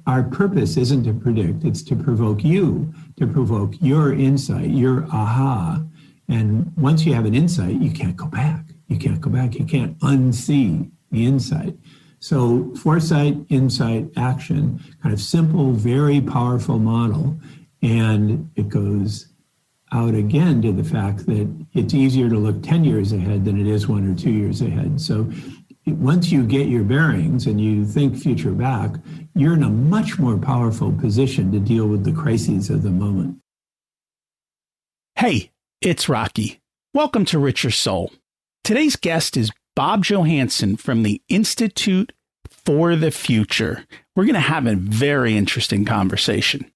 our purpose isn't to predict, it's to provoke you, to provoke your insight, your aha. And once you have an insight, you can't go back. You can't go back. You can't unsee the insight. So foresight, insight, action, kind of simple, very powerful model. And it goes out again to the fact that it's easier to look 10 years ahead than it is 1 or 2 years ahead. So once you get your bearings and you think future back, you're in a much more powerful position to deal with the crises of the moment. Hey, it's Rocky. Welcome to Richer Soul. Today's guest is Bob Johansen from the Institute for the Future. We're going to have a very interesting conversation.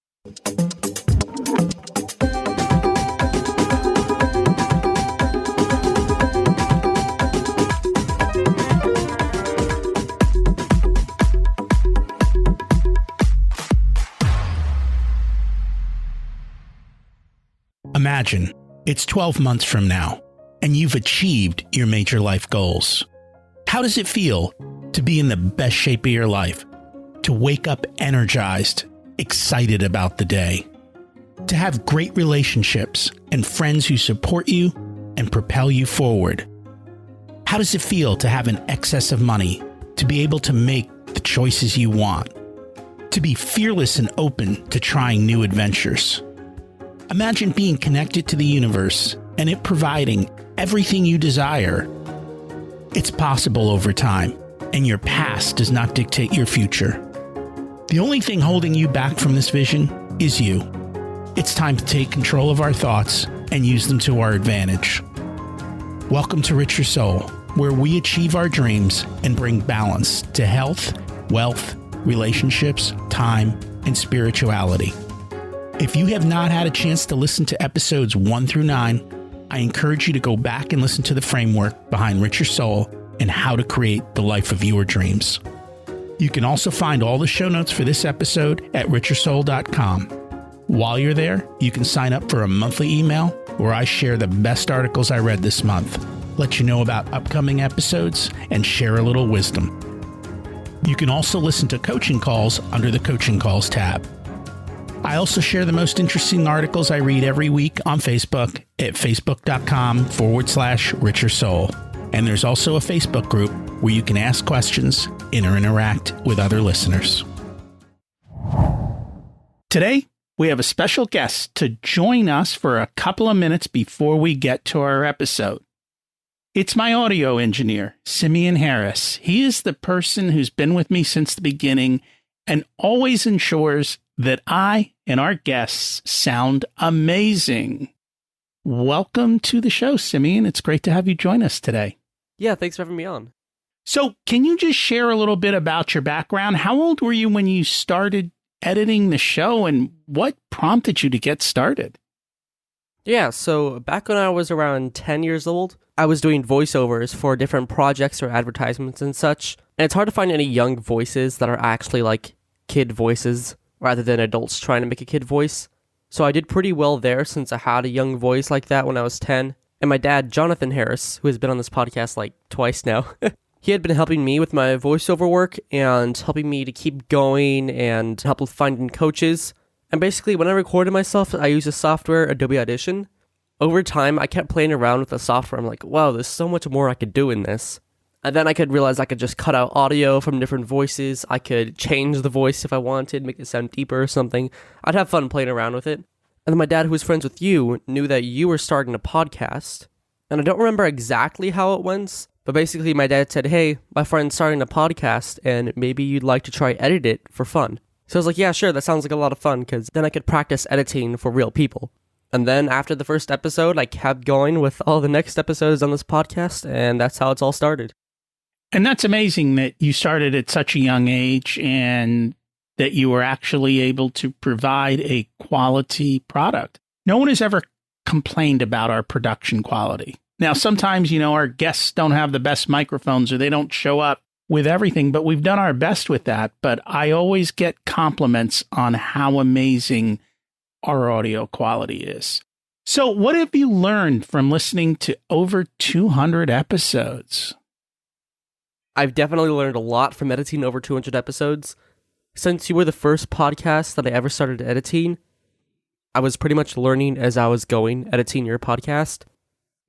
Imagine it's 12 months from now, and you've achieved your major life goals. How does it feel to be in the best shape of your life? To wake up energized, excited about the day? To have great relationships and friends who support you and propel you forward? How does it feel to have an excess of money, to be able to make the choices you want? To be fearless and open to trying new adventures? Imagine being connected to the universe and it providing everything you desire. It's possible over time, and your past does not dictate your future. The only thing holding you back from this vision is you. It's time to take control of our thoughts and use them to our advantage. Welcome to Richer Soul, where we achieve our dreams and bring balance to health, wealth, relationships, time, and spirituality. If you have not had a chance to listen to episodes 1 through 9, I encourage you to go back and listen to the framework behind Richer Soul and how to create the life of your dreams. You can also find all the show notes for this episode at richersoul.com. While you're there, you can sign up for a monthly email where I share the best articles I read this month, let you know about upcoming episodes, and share a little wisdom. You can also listen to coaching calls under the Coaching Calls tab. I also share the most interesting articles I read every week on Facebook at facebook.com/Richer Soul. And there's also a Facebook group where you can ask questions and interact with other listeners. Today, we have a special guest to join us for a couple of minutes before we get to our episode. It's my audio engineer, Simeon Harris. He is the person who's been with me since the beginning and always ensures that I and our guests sound amazing. Welcome to the show, Simeon. It's great to have you join us today. Yeah, thanks for having me on. So can you just share a little bit about your background? How old were you when you started editing the show, and what prompted you to get started? Yeah, so back when I was around 10 years old, I was doing voiceovers for different projects or advertisements and such. And it's hard to find any young voices that are actually like kid voices, rather than adults trying to make a kid voice. So I did pretty well there since I had a young voice like that when I was 10. And my dad, Jonathan Harris, who has been on this podcast like twice now, he had been helping me with my voiceover work and helping me to keep going and help with finding coaches. And basically, when I recorded myself, I used a software, Adobe Audition. Over time, I kept playing around with the software. I'm like, wow, there's so much more I could do in this. And then I could realize I could just cut out audio from different voices. I could change the voice if I wanted, make it sound deeper or something. I'd have fun playing around with it. And then my dad, who was friends with you, knew that you were starting a podcast. And I don't remember exactly how it went, but basically my dad said, hey, my friend's starting a podcast, and maybe you'd like to try edit it for fun. So I was like, yeah, sure, that sounds like a lot of fun, because then I could practice editing for real people. And then after the first episode, I kept going with all the next episodes on this podcast, and that's how it's all started. And that's amazing that you started at such a young age and that you were actually able to provide a quality product. No one has ever complained about our production quality. Now, sometimes, our guests don't have the best microphones or they don't show up with everything, but we've done our best with that. But I always get compliments on how amazing our audio quality is. So what have you learned from listening to over 200 episodes? I've definitely learned a lot from editing over 200 episodes. Since you were the first podcast that I ever started editing, I was pretty much learning as I was going, editing your podcast.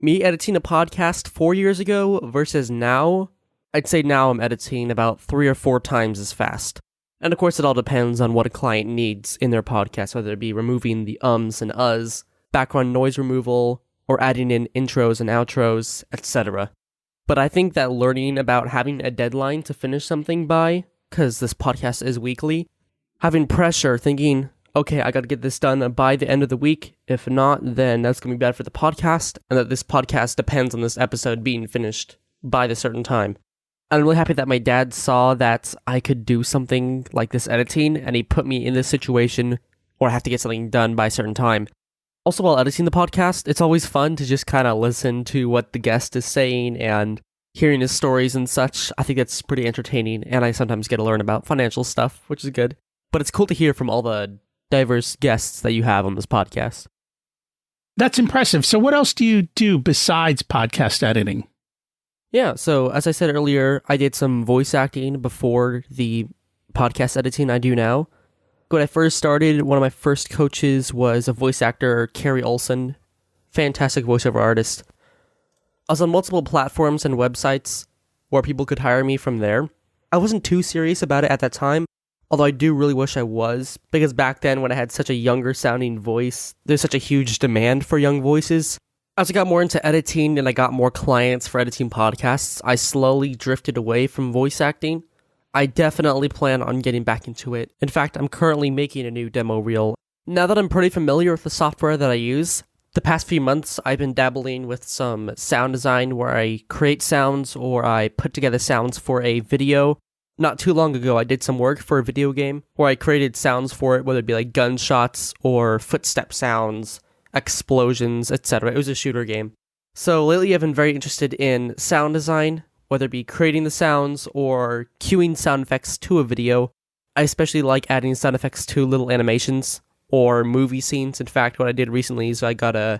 Me editing a podcast 4 years ago versus now, I'd say now I'm editing about 3 or 4 times as fast. And of course, it all depends on what a client needs in their podcast, whether it be removing the ums and uhs, background noise removal, or adding in intros and outros, etc. But I think that learning about having a deadline to finish something by, because this podcast is weekly, having pressure, thinking, okay, I gotta get this done by the end of the week. If not, then that's gonna be bad for the podcast, and that this podcast depends on this episode being finished by the certain time. I'm really happy that my dad saw that I could do something like this editing, and he put me in this situation where I have to get something done by a certain time. Also, while editing the podcast, it's always fun to just kind of listen to what the guest is saying and hearing his stories and such. I think that's pretty entertaining, and I sometimes get to learn about financial stuff, which is good. But it's cool to hear from all the diverse guests that you have on this podcast. That's impressive. So what else do you do besides podcast editing? Yeah, so as I said earlier, I did some voice acting before the podcast editing I do now. When I first started, one of my first coaches was a voice actor, Carrie Olsen, fantastic voiceover artist. I was on multiple platforms and websites where people could hire me from there. I wasn't too serious about it at that time, although I do really wish I was, because back then when I had such a younger sounding voice, there's such a huge demand for young voices. As I got more into editing and I got more clients for editing podcasts, I slowly drifted away from voice acting. I definitely plan on getting back into it. In fact, I'm currently making a new demo reel. Now that I'm pretty familiar with the software that I use, the past few months I've been dabbling with some sound design where I create sounds or I put together sounds for a video. Not too long ago, I did some work for a video game where I created sounds for it, whether it be like gunshots or footstep sounds, explosions, etc. It was a shooter game. So lately I've been very interested in sound design, whether it be creating the sounds or cueing sound effects to a video. I especially like adding sound effects to little animations or movie scenes. In fact, what I did recently is I got a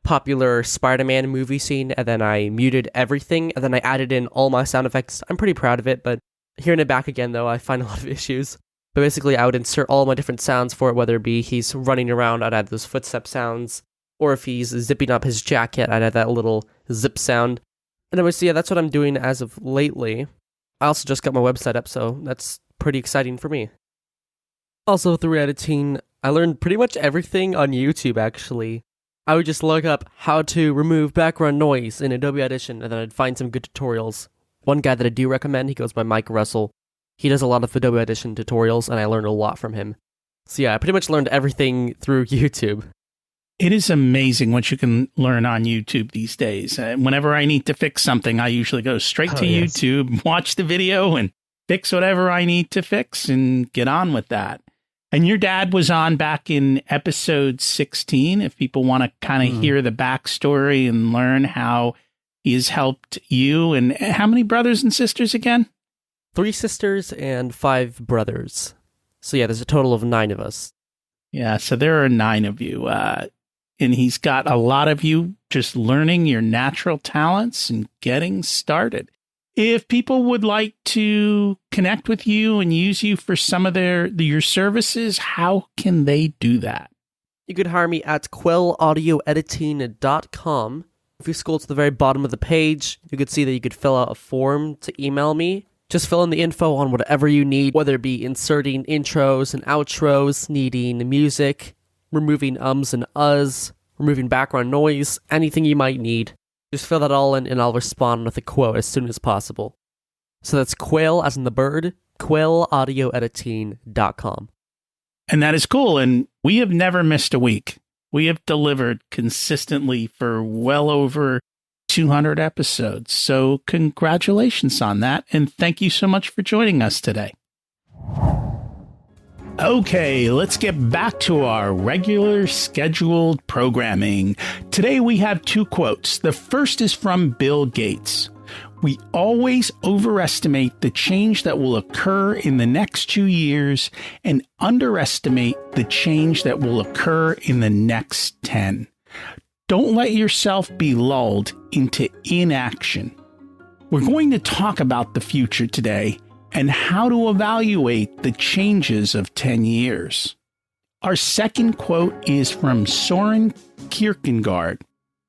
popular Spider-Man movie scene and then I muted everything and then I added in all my sound effects. I'm pretty proud of it, but hearing it back again though, I find a lot of issues. But basically I would insert all my different sounds for it, whether it be he's running around, I'd add those footstep sounds, or if he's zipping up his jacket, I'd add that little zip sound. And anyways, so yeah, that's what I'm doing as of lately. I also just got my website up, so that's pretty exciting for me. Also, through editing, I learned pretty much everything on YouTube, actually. I would just look up how to remove background noise in Adobe Audition, and then I'd find some good tutorials. One guy that I do recommend, he goes by Mike Russell. He does a lot of Adobe Audition tutorials, and I learned a lot from him. So yeah, I pretty much learned everything through YouTube. It is amazing what you can learn on YouTube these days. Whenever I need to fix something, I usually go straight to YouTube, watch the video, and fix whatever I need to fix and get on with that. And your dad was on back in episode 16, if people want to kind of hear the backstory and learn how he has helped you. And how many brothers and sisters again? 3 sisters and 5 brothers. So yeah, there's a total of 9 of us. Yeah, so there are 9 of you. And he's got a lot of you just learning your natural talents and getting started. If people would like to connect with you and use you for some of your services, how can they do that? You could hire me at quellaudioediting.com. If you scroll to the very bottom of the page, you could see that you could fill out a form to email me. Just fill in the info on whatever you need, whether it be inserting intros and outros, needing music, removing ums and uhs, removing background noise, anything you might need. Just fill that all in and I'll respond with a quote as soon as possible. So that's quail as in the bird, quellaudioediting.com. And that is cool. And we have never missed a week. We have delivered consistently for well over 200 episodes. So congratulations on that. And thank you so much for joining us today. Okay, let's get back to our regular scheduled programming. Today we have 2 quotes. The first is from Bill Gates. We always overestimate the change that will occur in the next 2 years and underestimate the change that will occur in the next 10. Don't let yourself be lulled into inaction. We're going to talk about the future today and how to evaluate the changes of 10 years. Our second quote is from Soren Kierkegaard.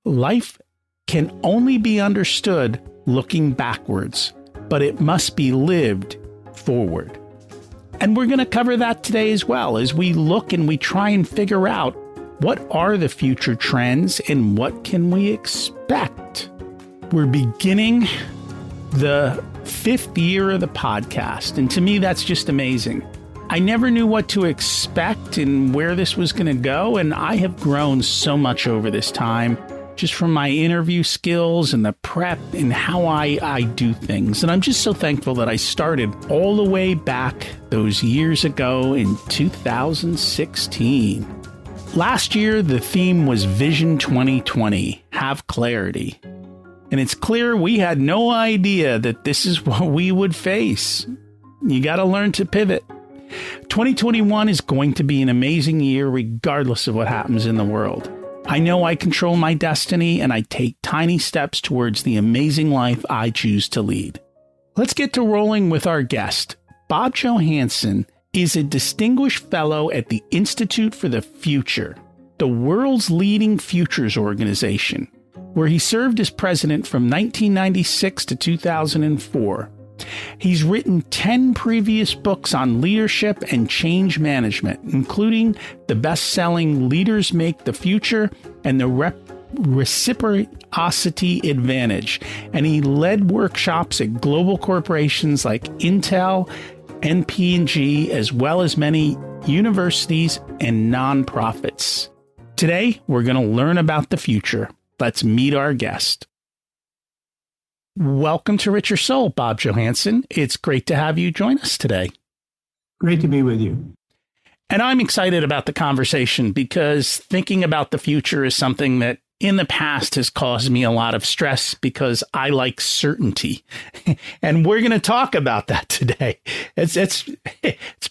Life can only be understood looking backwards, but it must be lived forward. And we're going to cover that today as well, as we look and we try and figure out what are the future trends and what can we expect. We're beginning the 5th year of the podcast, and to me, that's just amazing. I never knew what to expect and where this was going to go, and I have grown so much over this time, just from my interview skills and the prep and how I do things. And I'm just so thankful that I started all the way back those years ago in 2016. Last year, the theme was Vision 2020, Have Clarity. And it's clear we had no idea that this is what we would face. You got to learn to pivot. 2021 is going to be an amazing year regardless of what happens in the world. I know I control my destiny and I take tiny steps towards the amazing life I choose to lead. Let's get to rolling with our guest. Bob Johansen is a distinguished fellow at the Institute for the Future, the world's leading futures organization, where he served as president from 1996 to 2004. He's written 10 previous books on leadership and change management, including the best-selling Leaders Make the Future and the Reciprocity Advantage. And he led workshops at global corporations like Intel and P&G, as well as many universities and nonprofits. Today, we're going to learn about the future. Let's meet our guest. Welcome to Richer Soul, Bob Johansen. It's great to have you join us today. Great to be with you. And I'm excited about the conversation because thinking about the future is something that in the past has caused me a lot of stress because I like certainty. And we're going to talk about that today. It's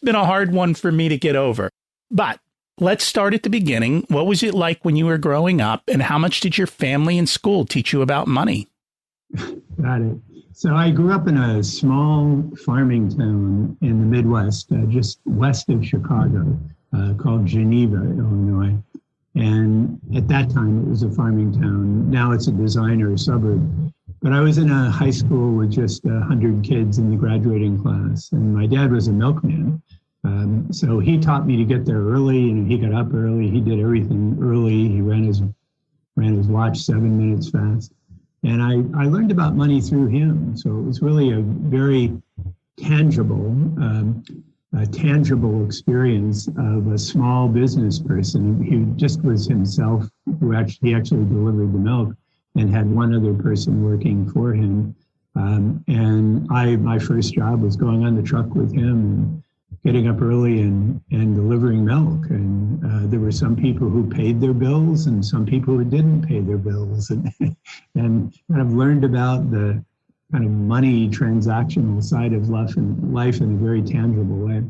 been a hard one for me to get over. But let's start at the beginning. What was it like when you were growing up, and how much did your family and school teach you about money? Got it. So I grew up in a small farming town in the Midwest, just west of Chicago, called Geneva, Illinois. And at that time, it was a farming town. Now it's a designer suburb. But I was in a high school with just 100 kids in the graduating class. And my dad was a milkman. So he taught me to get there early, and he got up early. He did everything early. He ran his watch 7 minutes fast. And I learned about money through him. So it was really a very tangible experience of a small business person who just was himself, he actually delivered the milk and had one other person working for him. And my first job was going on the truck with him and getting up early and delivering milk. And there were some people who paid their bills and some people who didn't pay their bills, and kind of learned about the kind of money transactional side of life in a very tangible way.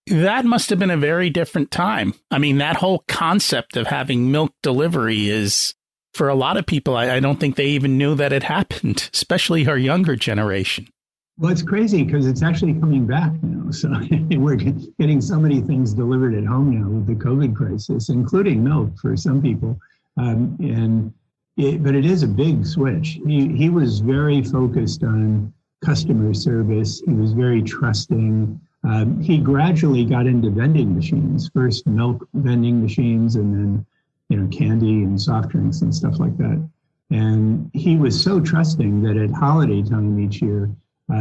That must have been a very different time. I mean, that whole concept of having milk delivery is, for a lot of people, I don't think they even knew that it happened, especially our younger generation. Well, it's crazy because it's actually coming back now. So we're getting so many things delivered at home now with the COVID crisis, including milk for some people. But it is a big switch. He was very focused on customer service. He was very trusting. He gradually got into vending machines, first milk vending machines, and then, candy and soft drinks and stuff like that. And he was so trusting that at holiday time each year,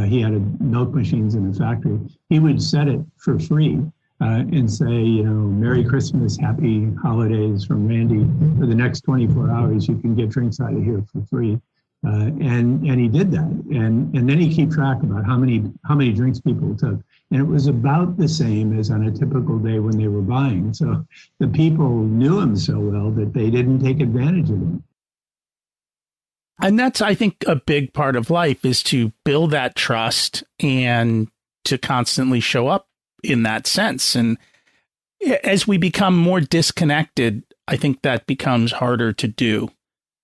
he had milk machines in the factory. He would set it for free and say, Merry Christmas, Happy Holidays from Randy. For the next 24 hours, you can get drinks out of here for free. And he did that. And then he kept track about how many drinks people took. And it was about the same as on a typical day when they were buying. So the people knew him so well that they didn't take advantage of him. And that's, I think, a big part of life is to build that trust and to constantly show up in that sense. And as we become more disconnected, I think that becomes harder to do.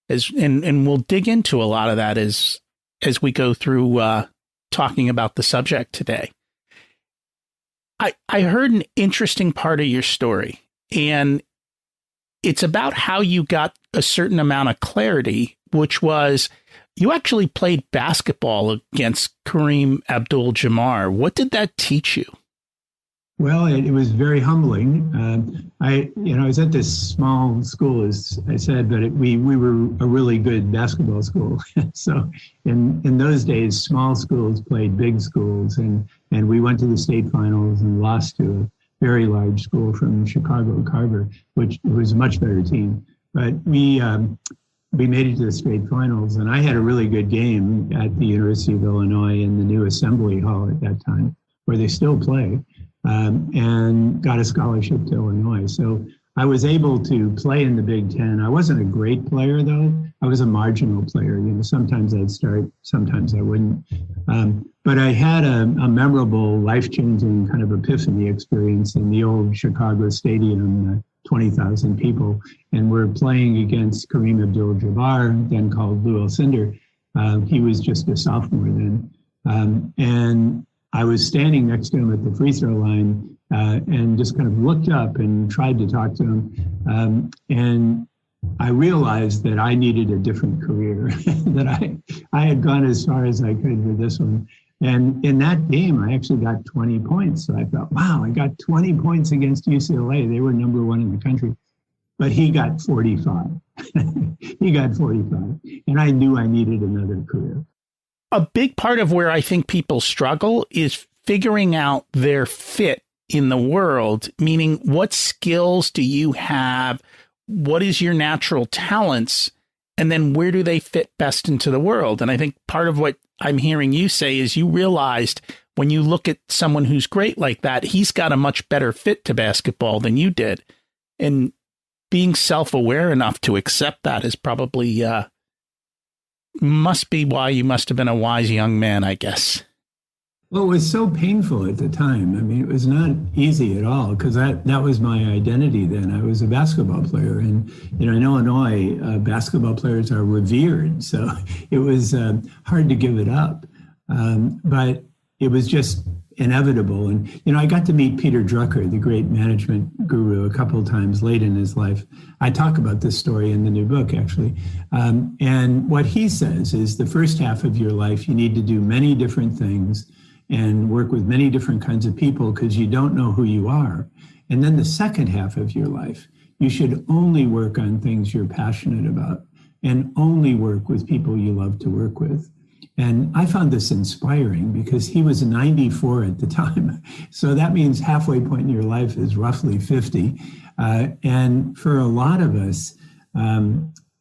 And we'll dig into a lot of that as we go through talking about the subject today. I heard an interesting part of your story, and it's about how you got a certain amount of clarity, which was you actually played basketball against Kareem Abdul Jabbar. What did that teach you? Well, it was very humbling. I was at this small school, as I said, but we were a really good basketball school. So in those days, small schools played big schools, and we went to the state finals and lost to a very large school from Chicago, Carver, which was a much better team. But we made it to the state finals, and I had a really good game at the University of Illinois in the new Assembly Hall at that time, where they still play. And got a scholarship to Illinois. So I was able to play in the Big Ten. I wasn't a great player, though. I was a marginal player. Sometimes I'd start, sometimes I wouldn't. But I had a memorable, life-changing kind of epiphany experience in the old Chicago Stadium, 20,000 people. And we're playing against Kareem Abdul Jabbar, then called Lou Alcindor. He was just a sophomore then. And I was standing next to him at the free throw line and just kind of looked up and tried to talk to him. And I realized that I needed a different career, that I had gone as far as I could with this one. And in that game, I actually got 20 points. So I thought, wow, I got 20 points against UCLA. They were number one in the country. But he got 45. He got 45. And I knew I needed another career. A big part of where I think people struggle is figuring out their fit in the world, meaning what skills do you have? What is your natural talents? And then where do they fit best into the world? And I think part of what I'm hearing you say is you realized when you look at someone who's great like that, he's got a much better fit to basketball than you did. And being self-aware enough to accept that is probably must be why you must have been a wise young man, I guess. Well, it was so painful at the time. I mean, it was not easy at all because that was my identity then. I was a basketball player. And, in Illinois, basketball players are revered. So it was hard to give it up. But it was just inevitable. And, I got to meet Peter Drucker, the great management guru, a couple of times late in his life. I talk about this story in the new book, actually. And what he says is the first half of your life, you need to do many different things and work with many different kinds of people because you don't know who you are. And then the second half of your life, you should only work on things you're passionate about and only work with people you love to work with. And I found this inspiring because he was 94 at the time. So that means halfway point in your life is roughly 50. And for a lot of us,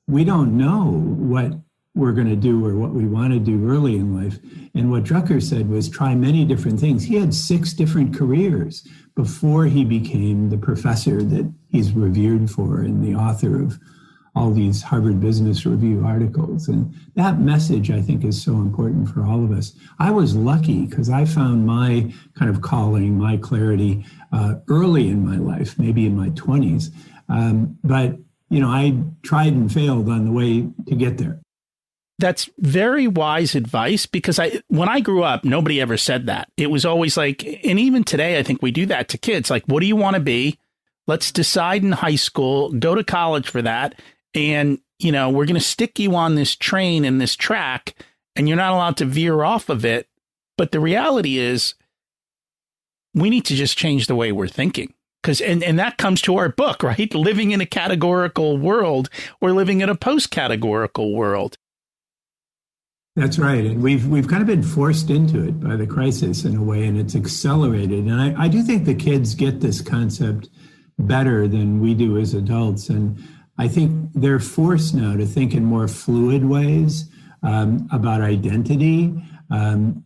we don't know what we're going to do or what we want to do early in life. And what Drucker said was try many different things. He had 6 different careers before he became the professor that he's revered for and the author of all these Harvard Business Review articles. And that message, I think, is so important for all of us. I was lucky because I found my kind of calling, my clarity early in my life, maybe in my 20s. But, I tried and failed on the way to get there. That's very wise advice because when I grew up, nobody ever said that. It was always like, and even today, I think we do that to kids. Like, what do you want to be? Let's decide in high school, go to college for that. And, we're going to stick you on this train and this track, and you're not allowed to veer off of it. But the reality is we need to just change the way we're thinking. And that comes to our book, right? Living in a categorical world or living in a post-categorical world. That's right. And we've kind of been forced into it by the crisis in a way, and it's accelerated. And I do think the kids get this concept better than we do as adults. And I think they're forced now to think in more fluid ways about identity. And,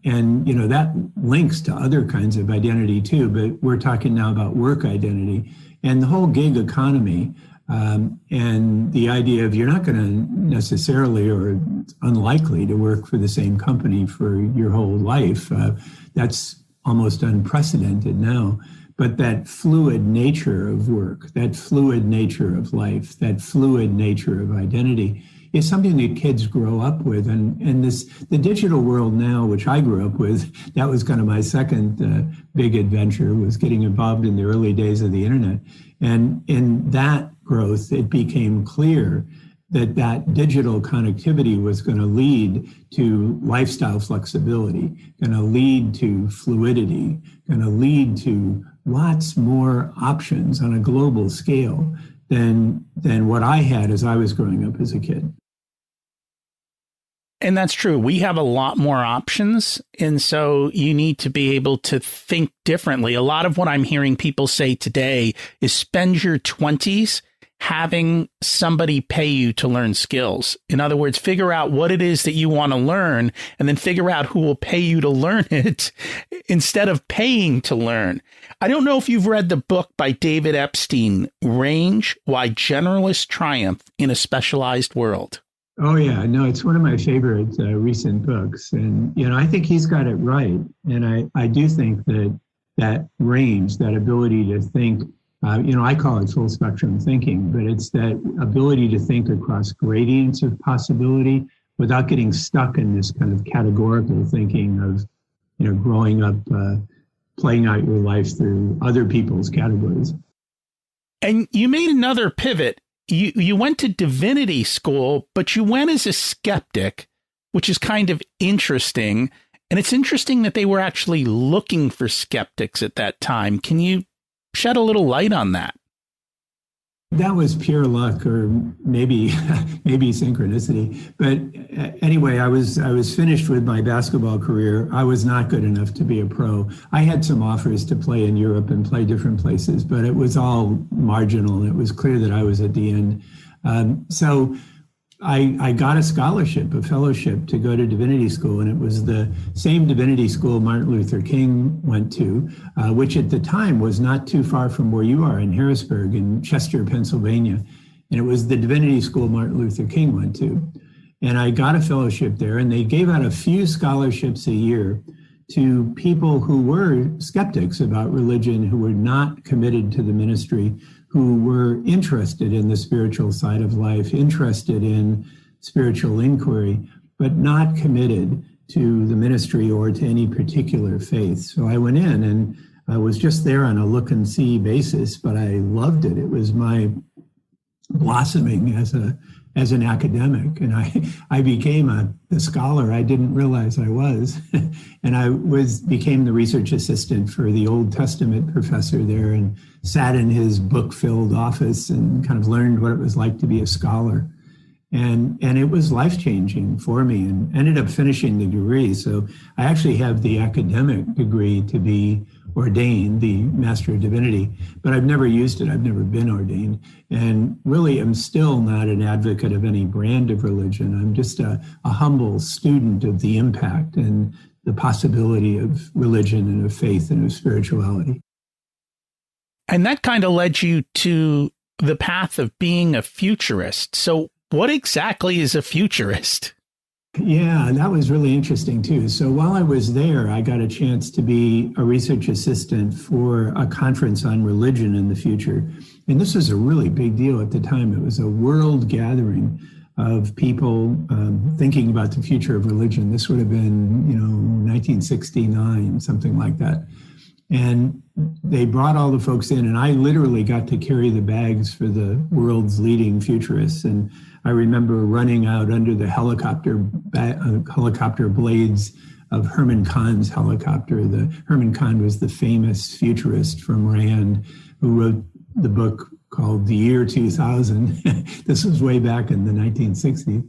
that links to other kinds of identity too, but we're talking now about work identity and the whole gig economy. And the idea of you're not going to necessarily or unlikely to work for the same company for your whole life. That's almost unprecedented now. But that fluid nature of work, that fluid nature of life, that fluid nature of identity is something that kids grow up with. And the digital world now, which I grew up with, that was kind of my second big adventure, was getting involved in the early days of the internet. And in that growth, it became clear that digital connectivity was going to lead to lifestyle flexibility, going to lead to fluidity, going to lead to lots more options on a global scale than what I had as I was growing up as a kid. And that's true. We have a lot more options. And so you need to be able to think differently. A lot of what I'm hearing people say today is spend your 20s having somebody pay you to learn skills. In other words, figure out what it is that you want to learn and then figure out who will pay you to learn it instead of paying to learn. I don't know if you've read the book by David Epstein, Range: Why Generalists Triumph in a Specialized World. Oh, yeah. No, it's one of my favorite recent books. And, I think he's got it right. And I do think that range, that ability to think, I call it full spectrum thinking, but it's that ability to think across gradients of possibility without getting stuck in this kind of categorical thinking of, growing up, playing out your life through other people's categories. And you made another pivot. You went to Divinity school, but you went as a skeptic, which is kind of interesting. And it's interesting that they were actually looking for skeptics at that time. Can you shed a little light on that? That was pure luck, or maybe synchronicity. But anyway, I was finished with my basketball career. I was not good enough to be a pro. I had some offers to play in Europe and play different places, but it was all marginal. It was clear that I was at the end. So I got a scholarship, a fellowship to go to Divinity School, and it was the same Divinity School Martin Luther King went to, which at the time was not too far from where you are in Harrisburg in Chester, Pennsylvania. And it was the Divinity School Martin Luther King went to. And I got a fellowship there, and they gave out a few scholarships a year to people who were skeptics about religion, who were not committed to the ministry, who were interested in the spiritual side of life, interested in spiritual inquiry, but not committed to the ministry or to any particular faith. So I went in and I was just there on a look and see basis, but I loved it. It was my blossoming as an academic, and I became the scholar I didn't realize I was. And I became the research assistant for the Old Testament professor there and sat in his book-filled office and kind of learned what it was like to be a scholar. And it was life-changing for me, and ended up finishing the degree. So I actually have the academic degree to be ordained, the Master of Divinity, but I've never used it. I've never been ordained, and really am still not an advocate of any brand of religion. I'm just a humble student of the impact and the possibility of religion and of faith and of spirituality. And that kind of led you to the path of being a futurist. So what exactly is a futurist? Yeah, that was really interesting too. So while I was there, I got a chance to be a research assistant for a conference on religion in the future. And this was a really big deal at the time. It was a world gathering of people thinking about the future of religion. This would have been, 1969, something like that. And they brought all the folks in, and I literally got to carry the bags for the world's leading futurists. And I remember running out under the helicopter blades of Herman Kahn's helicopter. Herman Kahn was the famous futurist from Rand who wrote the book called The Year 2000. This was way back in the 1960s,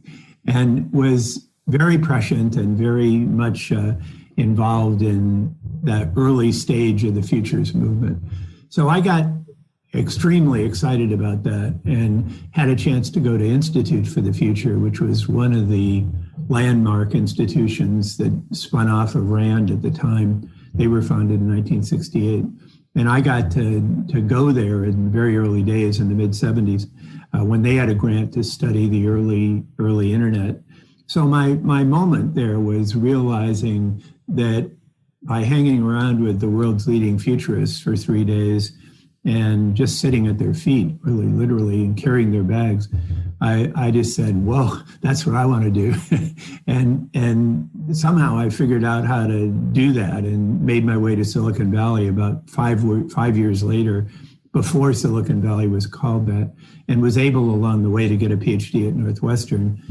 and was very prescient and very much involved in that early stage of the futures movement. So I got extremely excited about that and had a chance to go to Institute for the Future, which was one of the landmark institutions that spun off of Rand at the time. They were founded in 1968. And I got to go there in very early days in the mid-70s when they had a grant to study the early internet. So my moment there was realizing that by hanging around with the world's leading futurists for 3 days and just sitting at their feet, really literally, and carrying their bags, I just said, "Whoa, that's what I want to do," and somehow I figured out how to do that and made my way to Silicon Valley about 5 years later, before Silicon Valley was called that, and was able along the way to get a PhD at Northwestern.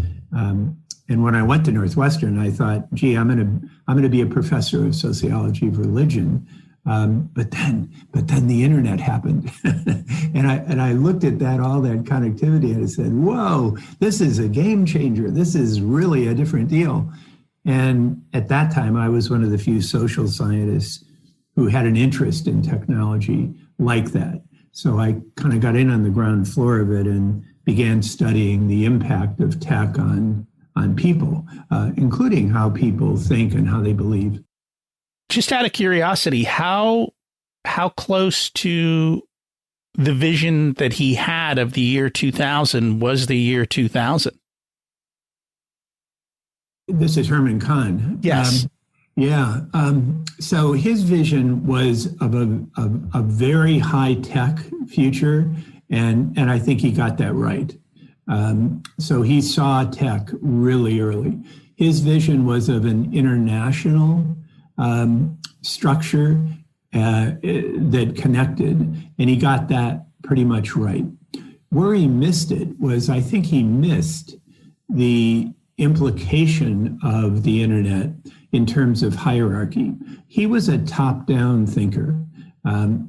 And when I went to Northwestern, I thought, "Gee, I'm going to be a professor of sociology of religion." But then the internet happened, and I looked at all that connectivity, and I said, "Whoa, this is a game changer. This is really a different deal." And at that time, I was one of the few social scientists who had an interest in technology like that. So I kind of got in on the ground floor of it and began studying the impact of tech on people, including how people think and how they believe. Just out of curiosity, how close to the vision that he had of the year 2000 was the year 2000? This is Herman Kahn. Yes. So his vision was of a very high-tech future, and I think he got that right. So he saw tech really early. His vision was of an international structure that connected, and he got that pretty much right. Where he missed it was, I think he missed the implication of the internet in terms of hierarchy. He was a top-down thinker.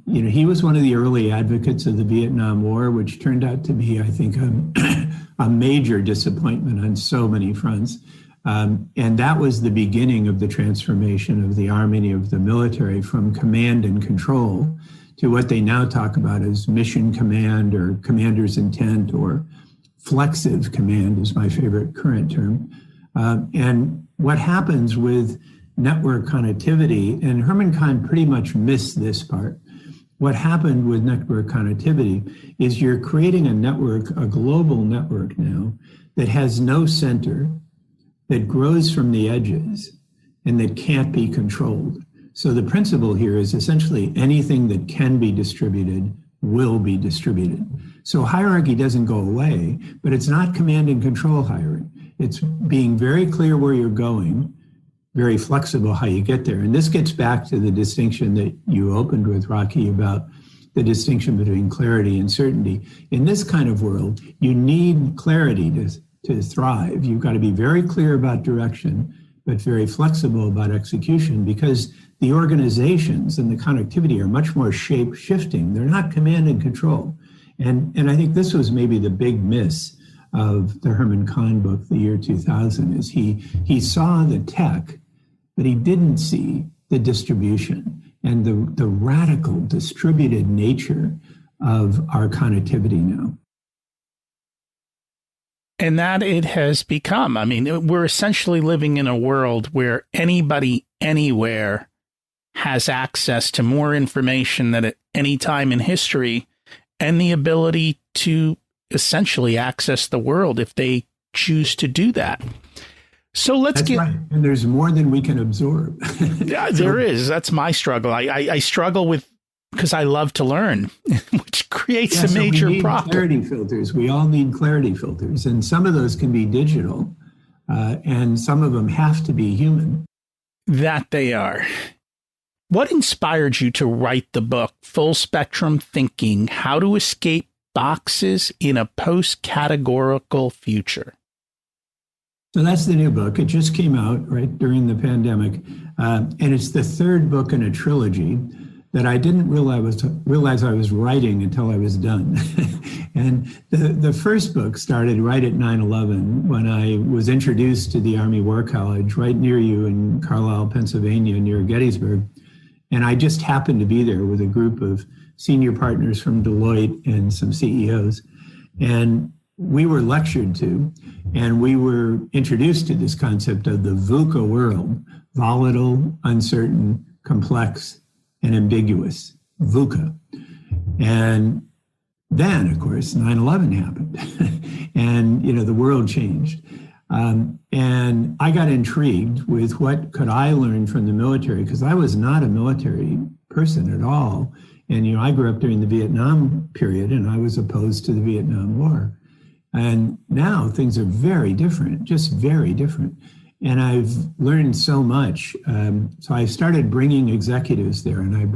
He was one of the early advocates of the Vietnam War, which turned out to be, I think, a major disappointment on so many fronts. And that was the beginning of the transformation of the army, of the military, from command and control to what they now talk about as mission command or commander's intent, or flexive command is my favorite current term. And what happens with network connectivity, and Herman Kahn pretty much missed this part. What happened with network connectivity is you're creating a network, a global network now, that has no center, that grows from the edges, and that can't be controlled. So the principle here is essentially anything that can be distributed will be distributed. So hierarchy doesn't go away, but it's not command and control hierarchy. It's being very clear where you're going, very flexible how you get there. And this gets back to the distinction that you opened with, Rocky, about the distinction between clarity and certainty. In this kind of world, you need clarity to thrive. You've got to be very clear about direction, but very flexible about execution, because the organizations and the connectivity are much more shape-shifting. They're not command and control. And I think this was maybe the big miss of the Herman Kahn book, The Year 2000, is he saw the tech, but he didn't see the distribution and the radical distributed nature of our connectivity now. And that it has become. I mean, we're essentially living in a world where anybody, anywhere has access to more information than at any time in history, and the ability to essentially access the world if they choose to do that. So let's That's get right. And there's more than we can absorb. Yeah, there is. That's my struggle. I struggle with, because I love to learn, which creates a major problem. Clarity filters. We all need clarity filters, and some of those can be digital, and some of them have to be human. That they are. What inspired you to write the book, Full Spectrum Thinking: How to Escape Boxes in a Post-Categorical Future? So that's the new book. It just came out right during the pandemic, and it's the third book in a trilogy that I didn't realize I was writing until I was done. And the first book started right at 9/11, when I was introduced to the Army War College right near you in Carlisle, Pennsylvania, near Gettysburg. And I just happened to be there with a group of senior partners from Deloitte and some CEOs. And we were lectured to, and we were introduced to this concept of the VUCA world: volatile, uncertain, complex, and ambiguous. VUCA. And then, of course, 9/11 happened, and the world changed. And I got intrigued with what could I learn from the military, because I was not a military person at all. And, I grew up during the Vietnam period, and I was opposed to the Vietnam War. And now things are very different, just very different. And I've learned so much. So I started bringing executives there, and I've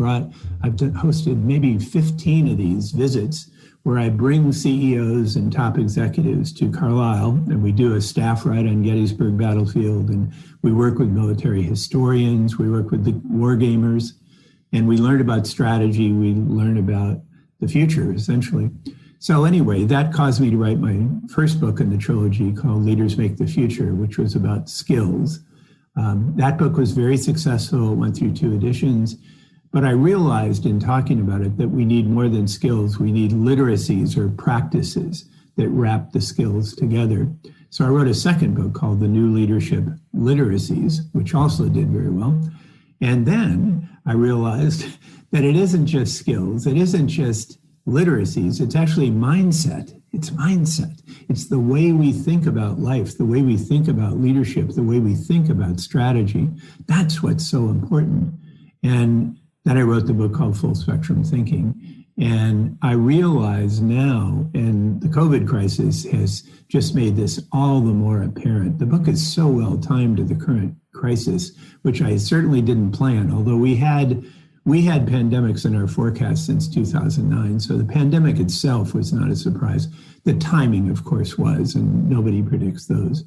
hosted maybe 15 of these visits where I bring CEOs and top executives to Carlisle, and we do a staff ride on Gettysburg Battlefield, and we work with military historians, we work with the war gamers, and we learn about strategy, we learn about the future, essentially. So anyway, that caused me to write my first book in the trilogy called Leaders Make the Future, which was about skills. That book was very successful, went through 2 editions, but I realized in talking about it that we need more than skills. We need literacies or practices that wrap the skills together. So I wrote a second book called The New Leadership Literacies, which also did very well. And then I realized that it isn't just skills, it isn't just literacies, it's actually mindset. It's mindset. It's the way we think about life, the way we think about leadership, the way we think about strategy. That's what's so important. And then I wrote the book called Full Spectrum Thinking. And I realize now, and the COVID crisis has just made this all the more apparent. The book is so well timed to the current crisis, which I certainly didn't plan, although we had pandemics in our forecast since 2009, so the pandemic itself was not a surprise. The timing, of course, was, and nobody predicts those.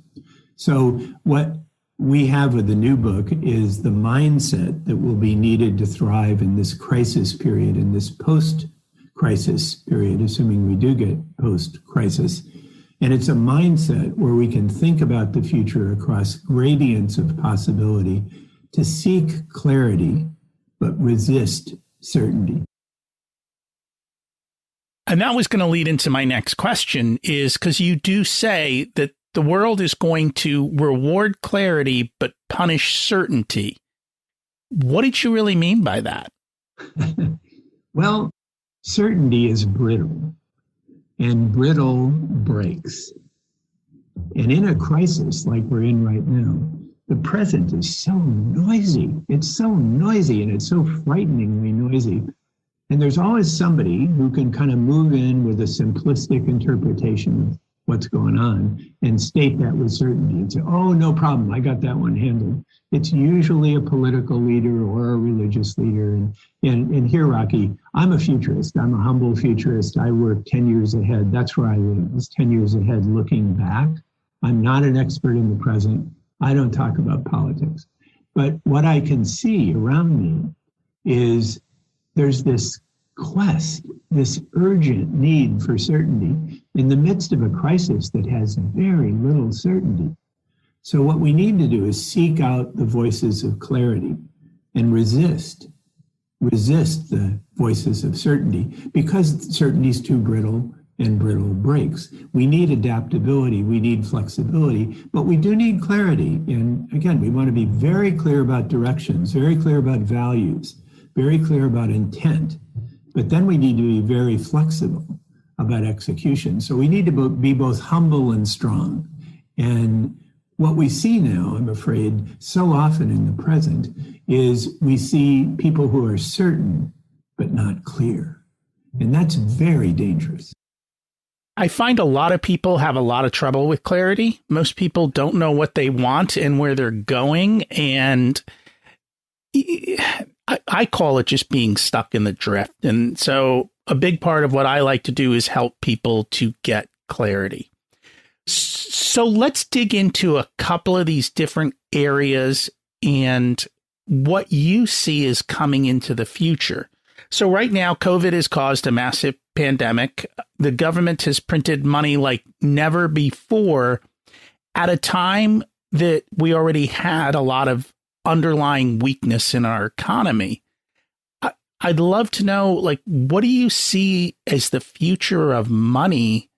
So what we have with the new book is the mindset that will be needed to thrive in this crisis period, in this post-crisis period, assuming we do get post-crisis. And it's a mindset where we can think about the future across gradients of possibility to seek clarity, but resist certainty. And that was going to lead into my next question, is because you do say that the world is going to reward clarity, but punish certainty. What did you really mean by that? Well, certainty is brittle, and brittle breaks. And in a crisis like we're in right now, the present is so noisy. It's so noisy, and it's so frighteningly noisy. And there's always somebody who can kind of move in with a simplistic interpretation of what's going on and state that with certainty and say, oh, no problem, I got that one handled. It's usually a political leader or a religious leader. And here, Rocky, I'm a futurist. I'm a humble futurist. I work 10 years ahead. That's where I live, is 10 years ahead looking back. I'm not an expert in the present. I don't talk about politics. But what I can see around me is there's this quest, this urgent need for certainty in the midst of a crisis that has very little certainty. So what we need to do is seek out the voices of clarity and resist the voices of certainty, because certainty is too brittle and brittle breaks. We need adaptability, we need flexibility, but we do need clarity. And again, we want to be very clear about directions, very clear about values, very clear about intent, but then we need to be very flexible about execution. So we need to be both humble and strong. And what we see now, I'm afraid, so often in the present is we see people who are certain but not clear. And that's very dangerous. I find a lot of people have a lot of trouble with clarity. Most people don't know what they want and where they're going. And I call it just being stuck in the drift. And so a big part of what I like to do is help people to get clarity. So let's dig into a couple of these different areas and what you see is coming into the future. So right now, COVID has caused a massive pandemic. The government has printed money like never before at a time that we already had a lot of underlying weakness in our economy. I'd love to know, like, what do you see as the future of money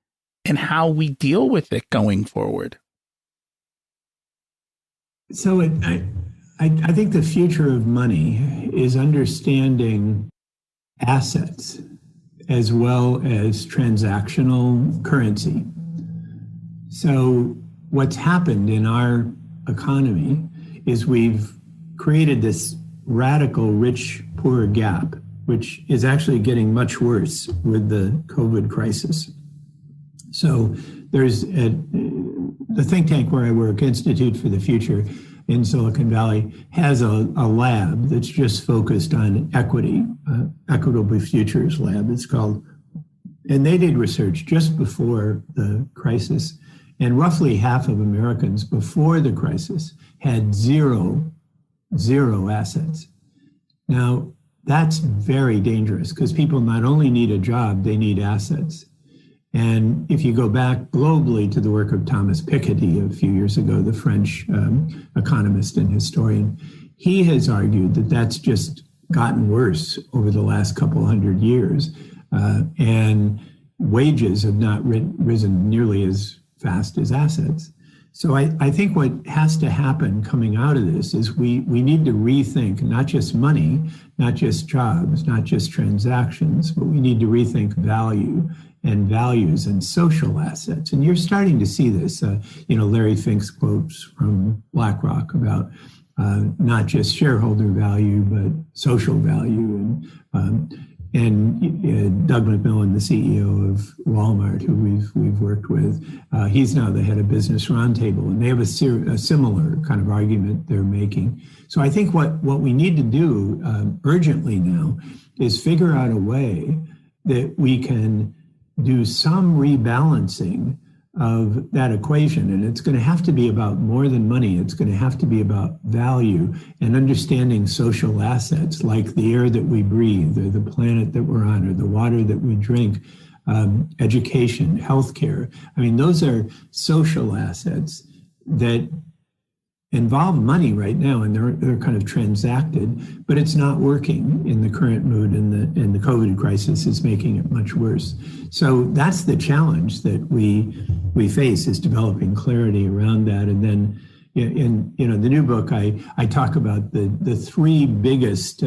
and how we deal with it going forward? So I think the future of money is understanding assets as well as transactional currency. So what's happened in our economy is we've created this radical rich-poor gap, which is actually getting much worse with the COVID crisis. So there's the think tank where I work, Institute for the Future in Silicon Valley, has a lab that's just focused on equity, Equitable Futures Lab, it's called. And they did research just before the crisis, and roughly half of Americans before the crisis had zero assets. Now, that's very dangerous because people not only need a job, they need assets. And if you go back globally to the work of Thomas Piketty a few years ago, the French economist and historian, he has argued that that's just gotten worse over the last couple hundred years. And wages have not risen nearly as fast as assets. So I think what has to happen coming out of this is we need to rethink not just money, not just jobs, not just transactions, but we need to rethink value and values and social assets. And you're starting to see this. Larry Fink's quotes from BlackRock about not just shareholder value, but social value. And Doug McMillon, the CEO of Walmart, who we've worked with, he's now the head of Business Roundtable, and they have a similar kind of argument they're making. So I think what we need to do urgently now is figure out a way that we can do some rebalancing of that equation. And it's going to have to be about more than money. It's going to have to be about value and understanding social assets like the air that we breathe, or the planet that we're on, or the water that we drink, education, healthcare. I mean, those are social assets that involve money right now, and they're kind of transacted, but it's not working in the current mood, and the COVID crisis is making it much worse. So that's the challenge that we face, is developing clarity around that. And then in the new book, I talk about the three biggest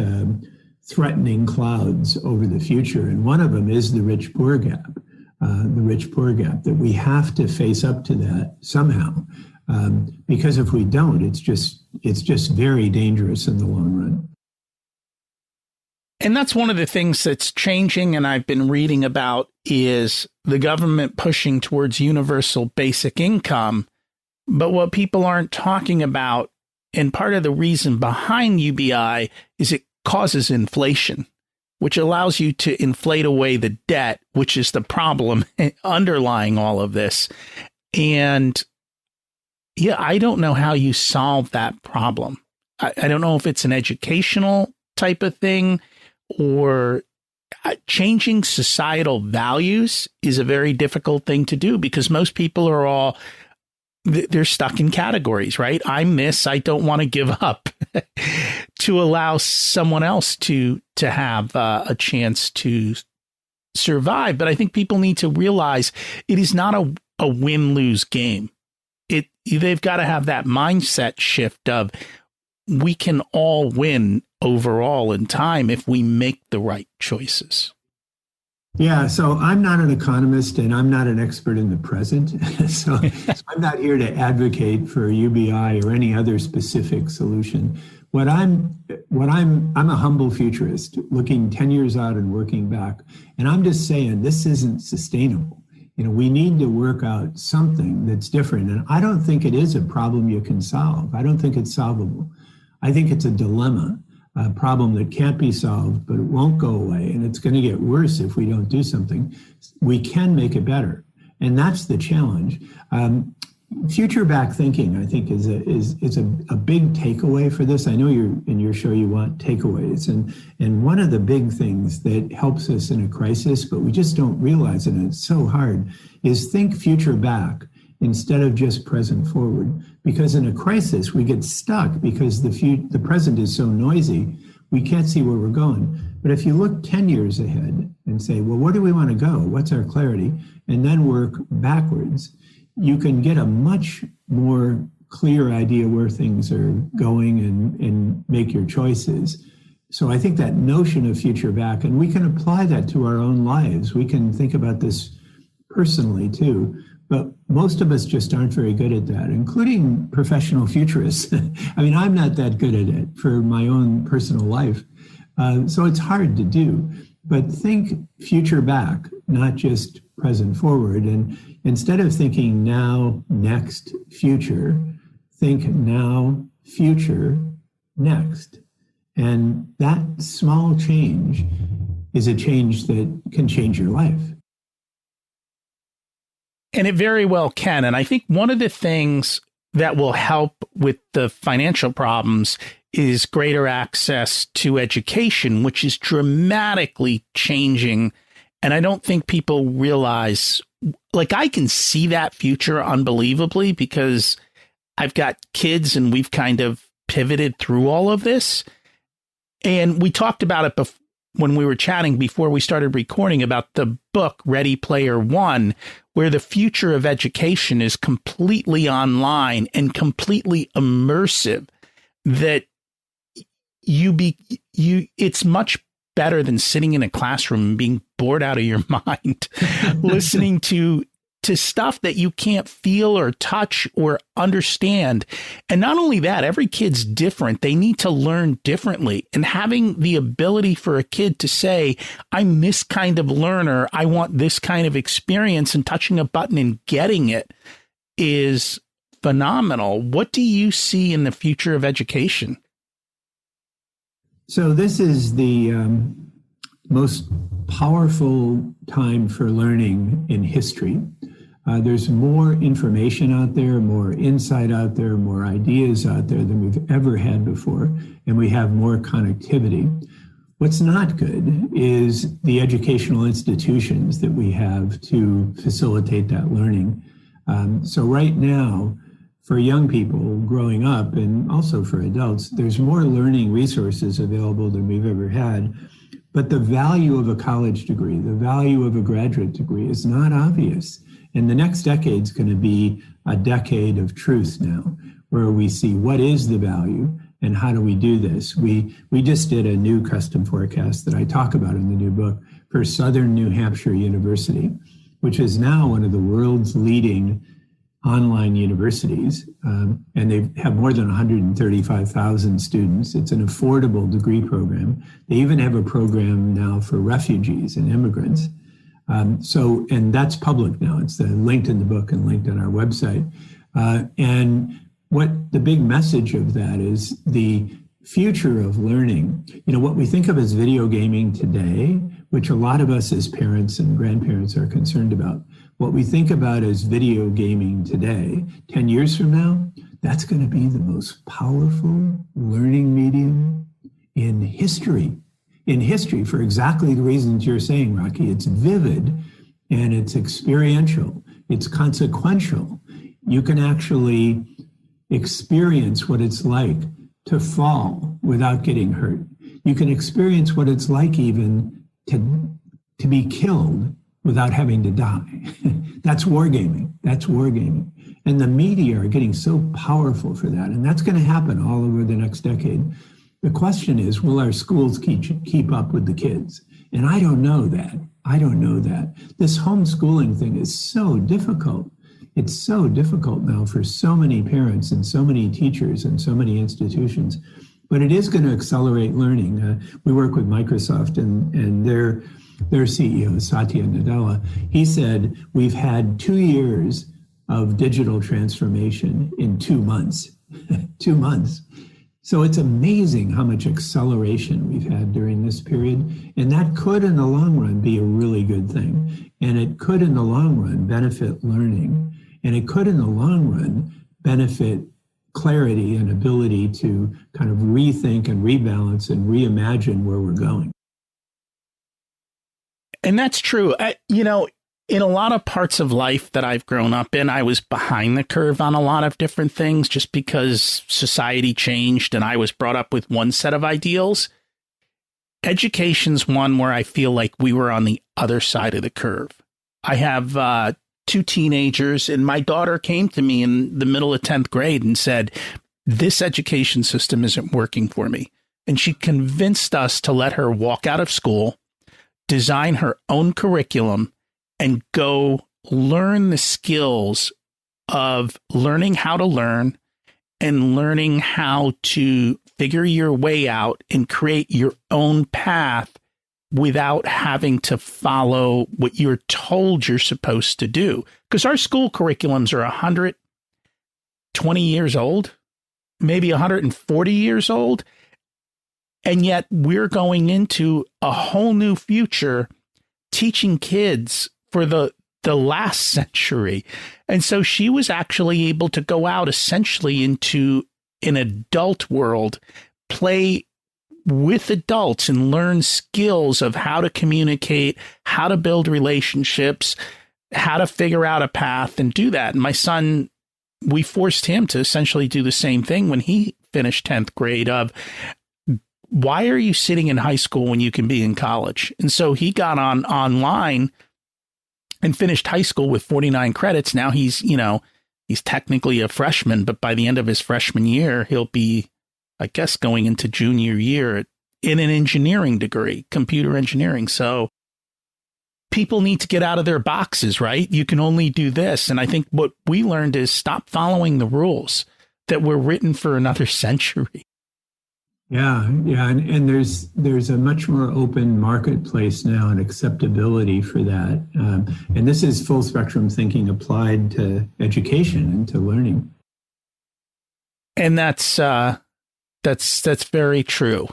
threatening clouds over the future, and one of them is the rich-poor gap. That we have to face up to that somehow. Because if we don't, it's just very dangerous in the long run. And that's one of the things that's changing, and I've been reading about, is the government pushing towards universal basic income. But what people aren't talking about, and part of the reason behind UBI, is it causes inflation, which allows you to inflate away the debt, which is the problem underlying all of this. And yeah, I don't know how you solve that problem. I don't know if it's an educational type of thing, or changing societal values is a very difficult thing to do, because most people are they're stuck in categories, right? I don't want to give up to allow someone else to have a chance to survive. But I think people need to realize it is not a win-lose game. They've got to have that mindset shift of, we can all win overall in time if we make the right choices. Yeah, so I'm not an economist, and I'm not an expert in the present. so I'm not here to advocate for UBI or any other specific solution. I'm a humble futurist looking 10 years out and working back. And I'm just saying, this isn't sustainable. We need to work out something that's different. And I don't think it is a problem you can solve. I don't think it's solvable. I think it's a dilemma, a problem that can't be solved, but it won't go away. And it's going to get worse if we don't do something. We can make it better. And that's the challenge. Future back thinking, I think, is a big takeaway for this. I know in your show you want takeaways, and one of the big things that helps us in a crisis, but we just don't realize it, and it's so hard, is think future back instead of just present forward. Because in a crisis we get stuck because the present is so noisy, we can't see where we're going. But if you look 10 years ahead and say, well, where do we want to go? What's our clarity? And then work backwards, you can get a much more clear idea where things are going and make your choices. So I think that notion of future back, and we can apply that to our own lives. We can think about this personally too, but most of us just aren't very good at that, including professional futurists. I mean, I'm not that good at it for my own personal life. So it's hard to do. But think future back, not just present forward. And instead of thinking now, next, future, think now, future, next. And that small change is a change that can change your life. And it very well can. And I think one of the things that will help with the financial problems is greater access to education, which is dramatically changing. And I don't think people realize, like, I can see that future unbelievably because I've got kids and we've kind of pivoted through all of this. And we talked about it when we were chatting before we started recording about the book Ready Player One, where the future of education is completely online and completely immersive, that it's much better than sitting in a classroom and being bored out of your mind, listening to stuff that you can't feel or touch or understand. And not only that, every kid's different. They need to learn differently. And having the ability for a kid to say, I'm this kind of learner, I want this kind of experience, and touching a button and getting it is phenomenal. What do you see in the future of education? So this is the most powerful time for learning in history. There's more information out there, more insight out there, more ideas out there than we've ever had before, and we have more connectivity. What's not good is the educational institutions that we have to facilitate that learning. So right now, for young people growing up, and also for adults, there's more learning resources available than we've ever had. But the value of a college degree, the value of a graduate degree is not obvious. And the next decade is going to be a decade of truth now, where we see what is the value and how do we do this. We just did a new custom forecast that I talk about in the new book for Southern New Hampshire University, which is now one of the world's leading online universities, and they have more than 135,000 students. It's an affordable degree program. They even have a program now for refugees and immigrants. And that's public now. It's linked in the book and linked on our website. And what the big message of that is the future of learning. You know, what we think of as video gaming today, which a lot of us as parents and grandparents are concerned about, what we think about as video gaming today, 10 years from now, that's going to be the most powerful learning medium in history. In history, for exactly the reasons you're saying, Rocky. It's vivid and it's experiential. It's consequential. You can actually experience what it's like to fall without getting hurt. You can experience what it's like even to be killed without having to die. That's wargaming. That's wargaming. And the media are getting so powerful for that. And that's going to happen all over the next decade. The question is, will our schools keep up with the kids? And I don't know that. I don't know that. This homeschooling thing is so difficult. It's so difficult now for so many parents and so many teachers and so many institutions. But it is going to accelerate learning. We work with Microsoft and their CEO, Satya Nadella. He said, we've had 2 years of digital transformation in 2 months. 2 months. So it's amazing how much acceleration we've had during this period. And that could, in the long run, be a really good thing. And it could, in the long run, benefit learning. And it could, in the long run, benefit clarity and ability to kind of rethink and rebalance and reimagine where we're going. And that's true. In a lot of parts of life that I've grown up in, I was behind the curve on a lot of different things just because society changed and I was brought up with one set of ideals. Education's one where I feel like we were on the other side of the curve. I have 2 teenagers, and my daughter came to me in the middle of 10th grade and said, this education system isn't working for me. And she convinced us to let her walk out of school, design her own curriculum, and go learn the skills of learning how to learn and learning how to figure your way out and create your own path without having to follow what you're told you're supposed to do. Because our school curriculums are 120 years old, maybe 140 years old. And yet we're going into a whole new future teaching kids for the last century. And so she was actually able to go out essentially into an adult world, play with adults and learn skills of how to communicate, how to build relationships, how to figure out a path and do that. And my son, we forced him to essentially do the same thing when he finished 10th grade of, why are you sitting in high school when you can be in college? And so he got online and finished high school with 49 credits. Now he's technically a freshman, but by the end of his freshman year, he'll be, I guess, going into junior year in an engineering degree, computer engineering. So people need to get out of their boxes, right? You can only do this. And I think what we learned is stop following the rules that were written for another century. Yeah. And there's a much more open marketplace now and acceptability for that. And this is full spectrum thinking applied to education and to learning. And that's very true.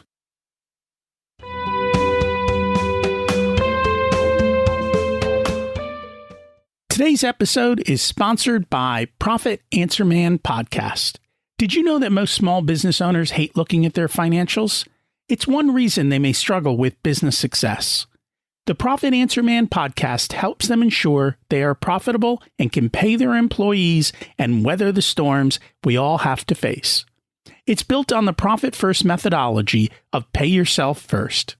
Today's episode is sponsored by Profit Answer Man Podcast. Did you know that most small business owners hate looking at their financials? It's one reason they may struggle with business success. The Profit Answer Man podcast helps them ensure they are profitable and can pay their employees and weather the storms we all have to face. It's built on the Profit First methodology of pay yourself first.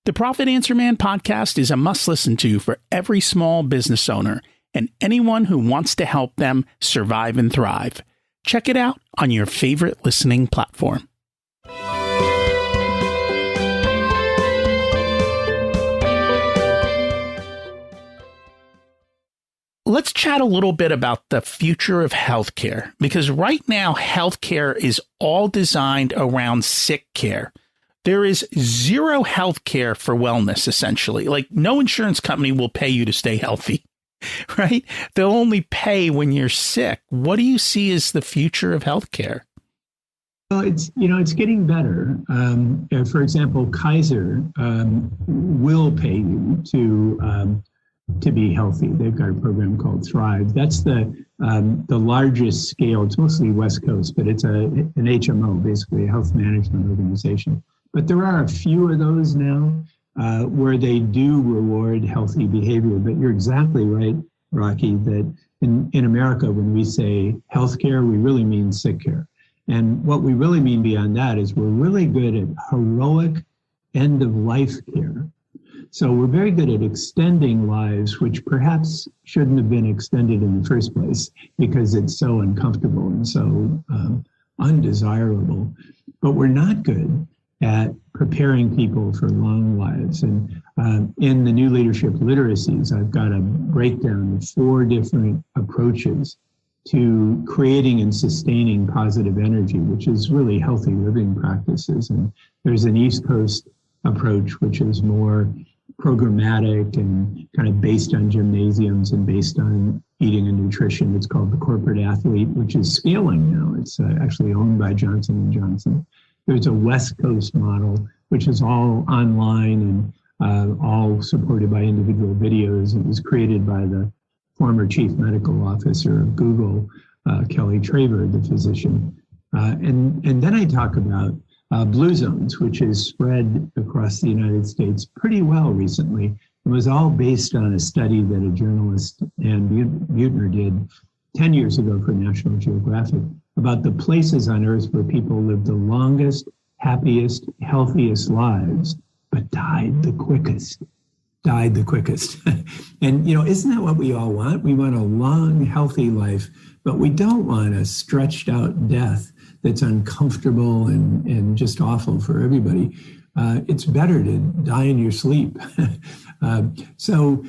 The Profit Answer Man podcast is a must listen to for every small business owner and anyone who wants to help them survive and thrive. Check it out on your favorite listening platform. Let's chat a little bit about the future of healthcare, because right now healthcare is all designed around sick care. There is zero healthcare for wellness, essentially. Like, no insurance company will pay you to stay healthy. Right? They'll only pay when you're sick. What do you see as the future of healthcare? Well, it's getting better. For example, Kaiser will pay you to be healthy. They've got a program called Thrive. That's the largest scale. It's mostly West Coast, but it's an HMO, basically a health management organization. But there are a few of those now. Where they do reward healthy behavior. But you're exactly right, Rocky, that in America, when we say healthcare, we really mean sick care. And what we really mean beyond that is we're really good at heroic end-of-life care. So we're very good at extending lives, which perhaps shouldn't have been extended in the first place because it's so uncomfortable and so undesirable. But we're not good at preparing people for long lives. And in the new leadership literacies, I've got a breakdown of 4 different approaches to creating and sustaining positive energy, which is really healthy living practices. And there's an East Coast approach, which is more programmatic and kind of based on gymnasiums and based on eating and nutrition. It's called the Corporate Athlete, which is scaling now. It's actually owned by Johnson & Johnson. There's a West Coast model, which is all online and all supported by individual videos. It was created by the former chief medical officer of Google, Kelly Traver, the physician. And then I talk about Blue Zones, which is spread across the United States pretty well recently. It was all based on a study that a journalist, Ann Butner, did 10 years ago for National Geographic about the places on Earth where people lived the longest, happiest, healthiest lives, but died the quickest. And, isn't that what we all want? We want a long, healthy life, but we don't want a stretched out death that's uncomfortable and just awful for everybody. It's better to die in your sleep. So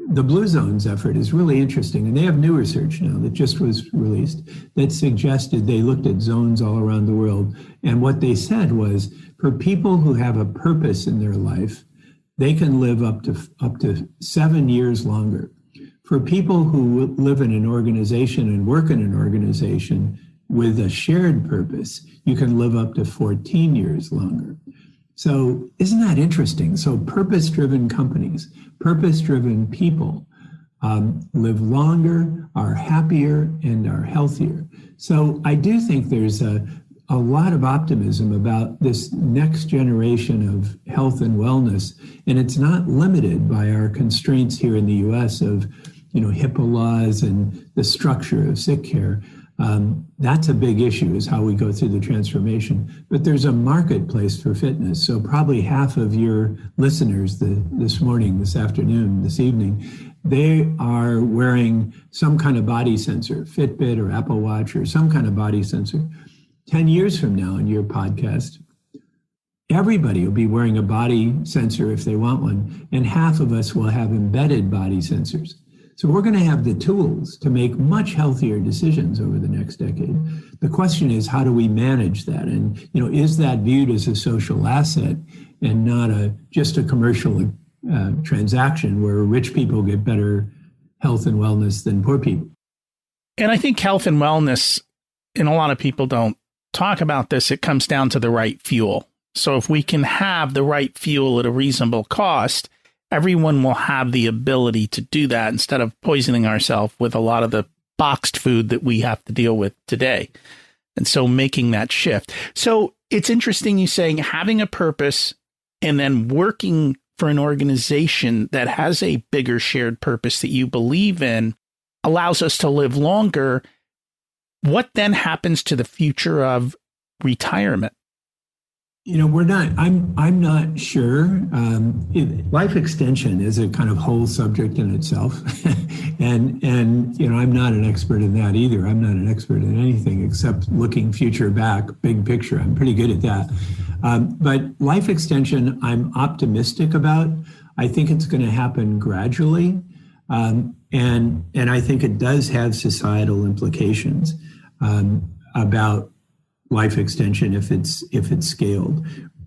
the Blue Zones effort is really interesting, and they have new research now that just was released that suggested they looked at zones all around the world, and what they said was for people who have a purpose in their life, they can live up to 7 years longer. For people who live in an organization and work in an organization with a shared purpose, you can live up to 14 years longer. So isn't that interesting? So purpose-driven companies, purpose-driven people live longer, are happier, and are healthier. So I do think there's a lot of optimism about this next generation of health and wellness, and it's not limited by our constraints here in the U.S. of, HIPAA laws and the structure of sick care. That's a big issue, is how we go through the transformation. But there's a marketplace for fitness. So probably half of your listeners this morning, this afternoon, this evening, they are wearing some kind of body sensor, Fitbit or Apple Watch or some kind of body sensor. 10 years from now in your podcast, everybody will be wearing a body sensor if they want one, and half of us will have embedded body sensors. So we're going to have the tools to make much healthier decisions over the next decade. The question is, how do we manage that? And, is that viewed as a social asset and not just a commercial transaction where rich people get better health and wellness than poor people? And I think health and wellness, and a lot of people don't talk about this, it comes down to the right fuel. So if we can have the right fuel at a reasonable cost, everyone will have the ability to do that instead of poisoning ourselves with a lot of the boxed food that we have to deal with today. And so making that shift. So it's interesting you saying having a purpose and then working for an organization that has a bigger shared purpose that you believe in allows us to live longer. What then happens to the future of retirement? I'm not sure. Life extension is a kind of whole subject in itself. and I'm not an expert in that either. I'm not an expert in anything except looking future back, big picture. I'm pretty good at that. But life extension, I'm optimistic about. I think it's going to happen gradually. And I think it does have societal implications about life extension if it's scaled.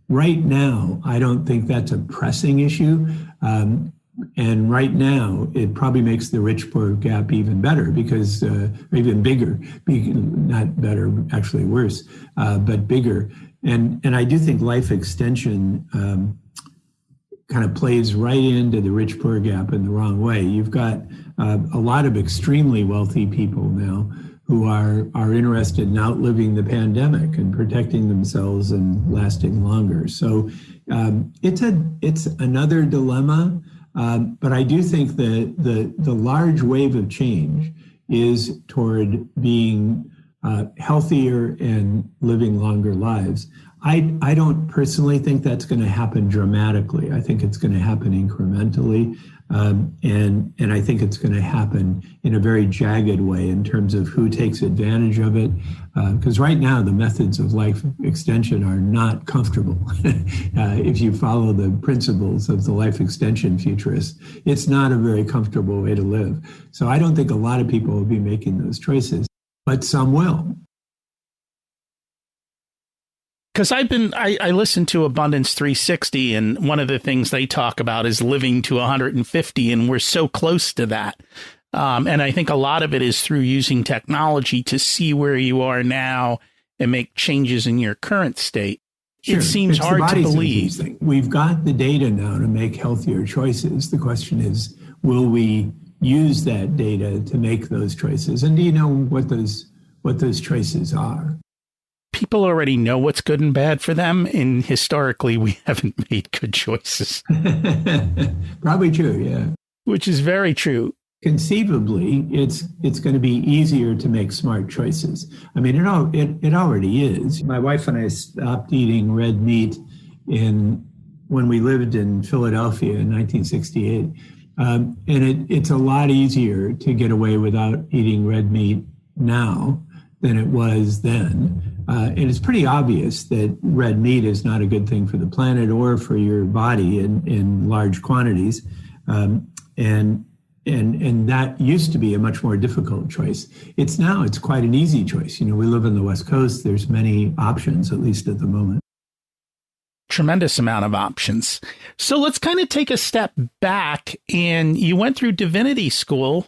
Right now, I don't think that's a pressing issue. And right now, it probably makes the rich-poor gap even better because, or even bigger, not better, actually worse, but bigger. And I do think life extension kind of plays right into the rich-poor gap in the wrong way. You've got a lot of extremely wealthy people now who are interested in outliving the pandemic and protecting themselves and lasting longer. So it's another dilemma, but I do think the large wave of change is toward being healthier and living longer lives. I don't personally think that's going to happen dramatically. I think it's going to happen incrementally. And I think it's going to happen in a very jagged way in terms of who takes advantage of it. Because right now, the methods of life extension are not comfortable. If you follow the principles of the life extension futurists, it's not a very comfortable way to live. So I don't think a lot of people will be making those choices, but some will. Because I listened to Abundance 360, and one of the things they talk about is living to 150, and we're so close to that. And I think a lot of it is through using technology to see where you are now and make changes in your current state. Sure. It seems hard to believe. We've got the data now to make healthier choices. The question is, will we use that data to make those choices? And do you know what those choices are? People already know what's good and bad for them, and historically we haven't made good choices. Probably true, yeah. Which is very true. Conceivably, it's going to be easier to make smart choices. I mean, it already is. My wife and I stopped eating red meat when we lived in Philadelphia in 1968, and it's a lot easier to get away without eating red meat now than it was then. And it's pretty obvious that red meat is not a good thing for the planet or for your body in large quantities. And and that used to be a much more difficult choice. It's quite an easy choice. We live on the West Coast. There's many options, at least at the moment. Tremendous amount of options. So let's kind of take a step back. And you went through Divinity School.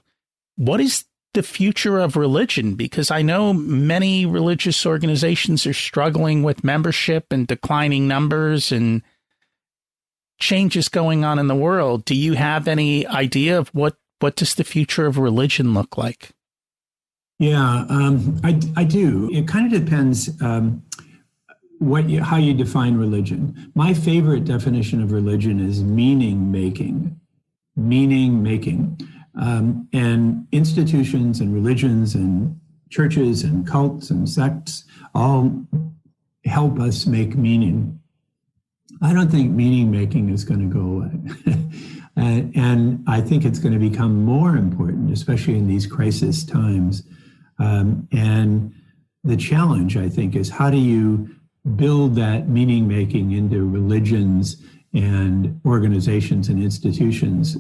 What is the future of religion? Because I know many religious organizations are struggling with membership and declining numbers and changes going on in the world. Do you have any idea of what does the future of religion look like? Yeah, I do. It kind of depends how you define religion. My favorite definition of religion is meaning making. And institutions and religions and churches and cults and sects all help us make meaning. I don't think meaning making is going to go away. And I think it's going to become more important, especially in these crisis times. And the challenge, I think, is how do you build that meaning making into religions and organizations and institutions.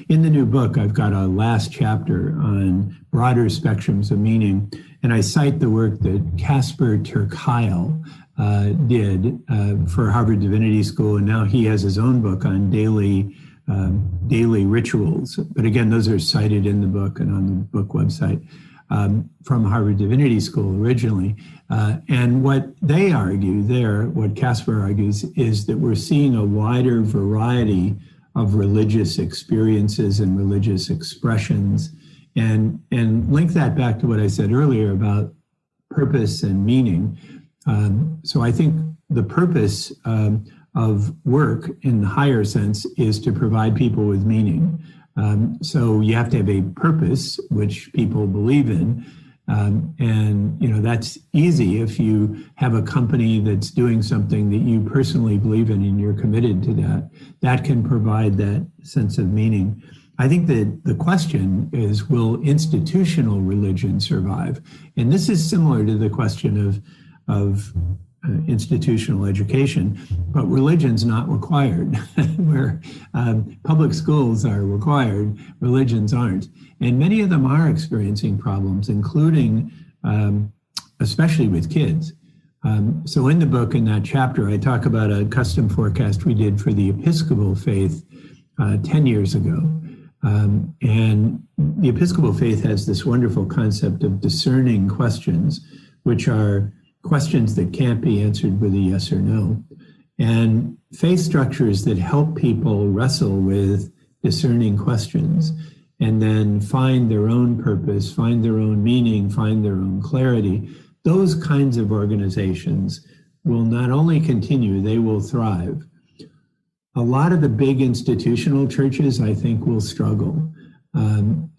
In the new book, I've got a last chapter on broader spectrums of meaning, and I cite the work that Casper ter Kuile did for Harvard Divinity School, and now he has his own book on daily rituals. But again, those are cited in the book and on the book website from Harvard Divinity School originally. And what they argue there, what Casper argues, is that we're seeing a wider variety of religious experiences and religious expressions, and link that back to what I said earlier about purpose and meaning. So I think the purpose of work in the higher sense is to provide people with meaning. So you have to have a purpose, which people believe in. And that's easy if you have a company that's doing something that you personally believe in and you're committed to that. That can provide that sense of meaning. I think that the question is, will institutional religion survive? And this is similar to the question of institutional education, but religion's not required. Where public schools are required, religions aren't. And many of them are experiencing problems, including, especially with kids. So in the book, in that chapter, I talk about a custom forecast we did for the Episcopal faith 10 years ago. And the Episcopal faith has this wonderful concept of discerning questions, which are questions that can't be answered with a yes or no. And faith structures that help people wrestle with discerning questions and then find their own purpose, find their own meaning, find their own clarity. Those kinds of organizations will not only continue, they will thrive. A lot of the big institutional churches, I think, will struggle.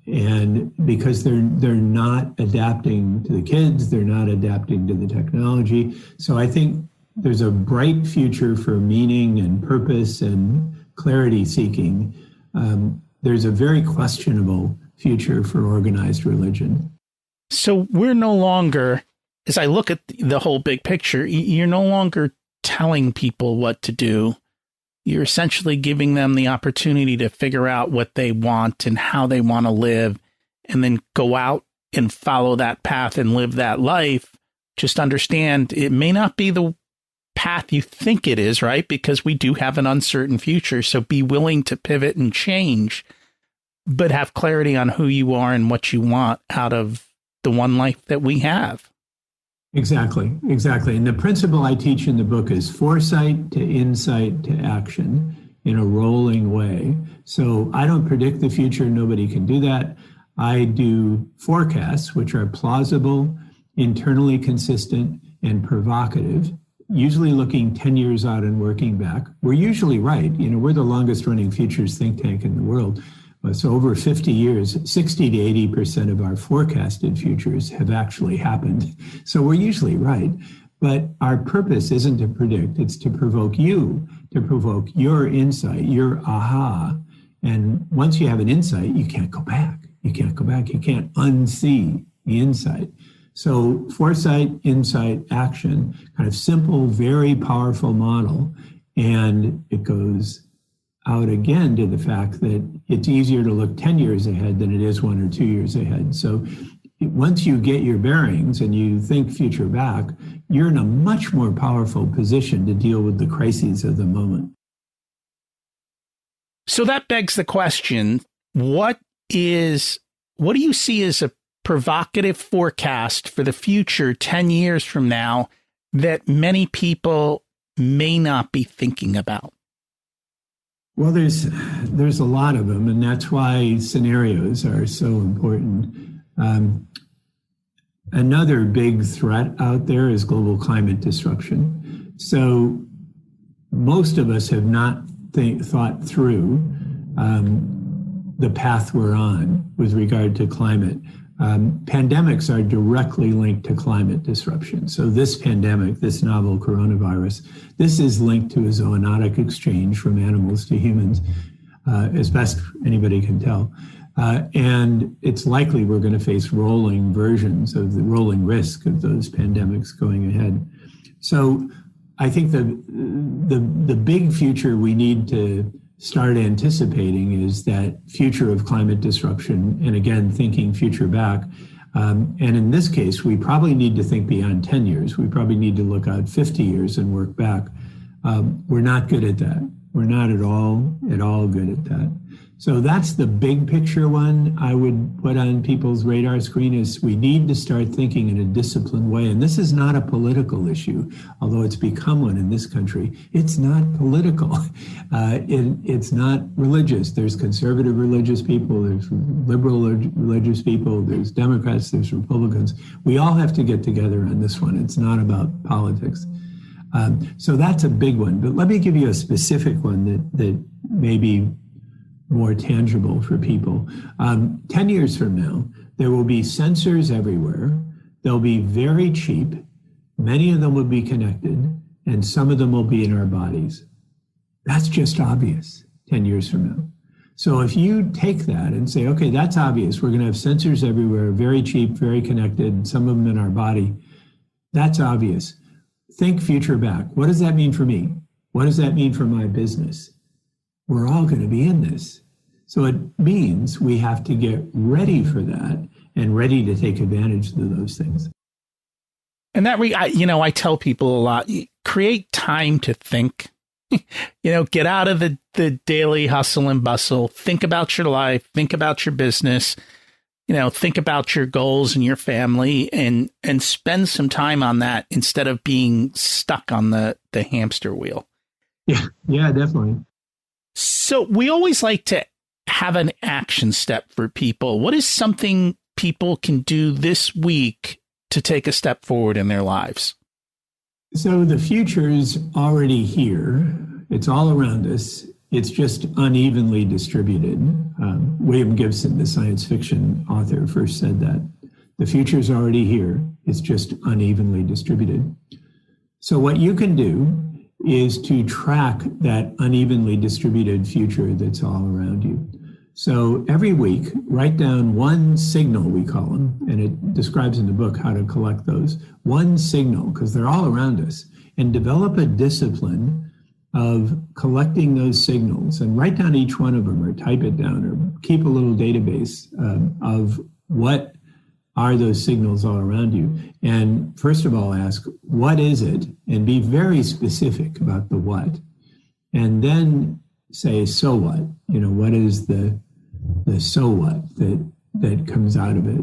And because they're not adapting to the kids, they're not adapting to the technology. So I think there's a bright future for meaning and purpose and clarity seeking. There's a very questionable future for organized religion. So we're no longer, as I look at the whole big picture, you're no longer telling people what to do. You're essentially giving them the opportunity to figure out what they want and how they want to live, and then go out and follow that path and live that life. Just understand it may not be the path you think it is, right? Because we do have an uncertain future. So be willing to pivot and change, but have clarity on who you are and what you want out of the one life that we have. Exactly. And the principle I teach in the book is foresight to insight to action in a rolling way. So I don't predict the future. Nobody can do that. I do forecasts, which are plausible, internally consistent, and provocative, usually looking 10 years out and working back. We're usually right. We're the longest running futures think tank in the world. So over 50 years, 60 to 80% of our forecasted futures have actually happened. So we're usually right. But our purpose isn't to predict, it's to provoke you, to provoke your insight, your aha. And once you have an insight, you can't go back. You can't unsee the insight. So foresight, insight, action, kind of simple, very powerful model. And it goes out again to the fact that it's easier to look 10 years ahead than it is 1 or 2 years ahead. So once you get your bearings and you think future back, you're in a much more powerful position to deal with the crises of the moment. So that begs the question, what do you see as a provocative forecast for the future 10 years from now that many people may not be thinking about? Well, there's a lot of them, and that's why scenarios are so important. Another big threat out there is global climate disruption. So most of us have not thought through the path we're on with regard to climate. Pandemics are directly linked to climate disruption. So this pandemic, this novel coronavirus, this is linked to a zoonotic exchange from animals to humans, as best anybody can tell. And it's likely we're going to face rolling versions of the rolling risk of those pandemics going ahead. So I think the big future we need to start anticipating is that future of climate disruption, and again, thinking future back. And in this case, we probably need to think beyond 10 years. We probably need to look out 50 years and work back. We're not good at that. We're not at all good at that. So that's the big picture one I would put on people's radar screen, is we need to start thinking in a disciplined way. And this is not a political issue, although it's become one in this country. It's not political. It's not religious. There's conservative religious people, there's liberal religious people, there's Democrats, there's Republicans. We all have to get together on this one. It's not about politics. So that's a big one. But let me give you a specific one that may be more tangible for people. 10 years from now, there will be sensors everywhere. They'll be very cheap. Many of them will be connected, and some of them will be in our bodies. That's just obvious 10 years from now. So if you take that and say, okay, that's obvious. We're going to have sensors everywhere, very cheap, very connected, some of them in our body. That's obvious. Think future back. What does that mean for me? What does that mean for my business? We're all going to be in this. So it means we have to get ready for that and ready to take advantage of those things. And that, I tell people a lot, create time to think, get out of the daily hustle and bustle, think about your life, think about your business, think about your goals and your family, and spend some time on that instead of being stuck on the hamster wheel. Yeah, definitely. So we always like to have an action step for people. What is something people can do this week to take a step forward in their lives? So the future's already here. It's all around us. It's just unevenly distributed. William Gibson, the science fiction author, first said that. The future's already here. It's just unevenly distributed. So what you can do is to track that unevenly distributed future that's all around you. So every week, write down one signal, we call them, and it describes in the book how to collect those. One signal, because they're all around us, and develop a discipline of collecting those signals, and write down each one of them, or type it down, or keep a little database of what are those signals all around you. And first of all, ask, what is it? And be very specific about the what. And then say, so what? What is the so what that comes out of it?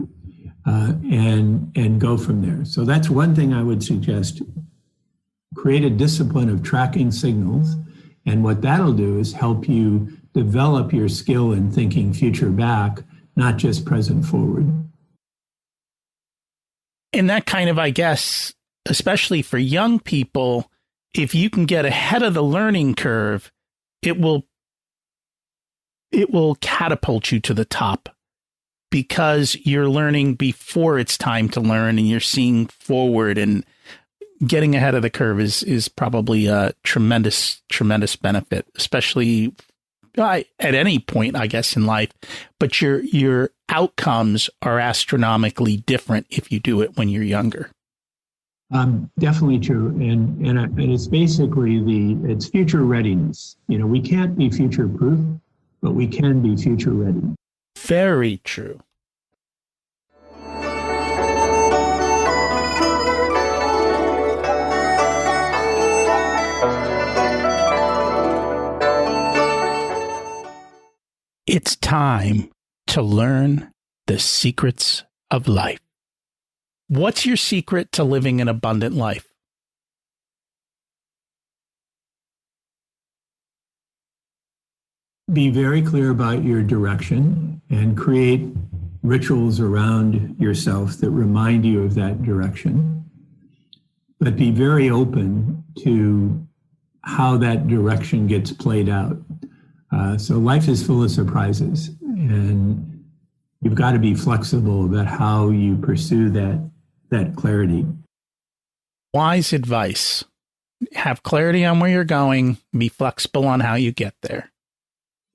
And go from there. So that's one thing I would suggest. Create a discipline of tracking signals. And what that'll do is help you develop your skill in thinking future back, not just present forward. And that kind of, I guess, especially for young people, if you can get ahead of the learning curve, it will catapult you to the top, because you're learning before it's time to learn and you're seeing forward, and getting ahead of the curve is probably a tremendous benefit, especially at any point, I guess, in life. But your outcomes are astronomically different if you do it when you're younger. Definitely true, and it's basically it's future readiness. We can't be future proof, but we can be future ready. Very true. It's time to learn the secrets of life. What's your secret to living an abundant life? Be very clear about your direction and create rituals around yourself that remind you of that direction. But be very open to how that direction gets played out. So life is full of surprises, and you've got to be flexible about how you pursue that clarity. Wise advice. Have clarity on where you're going. Be flexible on how you get there.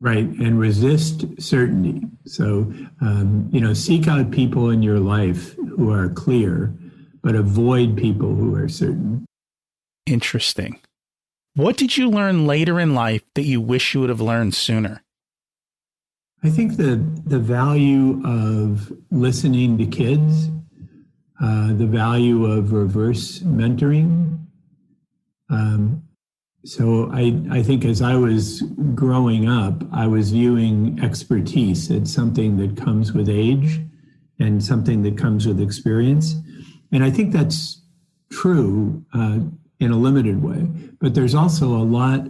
Right, and resist certainty. So, seek out people in your life who are clear, but avoid people who are certain. Interesting. What did you learn later in life that you wish you would have learned sooner? I think the value of listening to kids, the value of reverse mentoring. So I think as I was growing up, I was viewing expertise as something that comes with age and something that comes with experience. And I think that's true in a limited way. But there's also a lot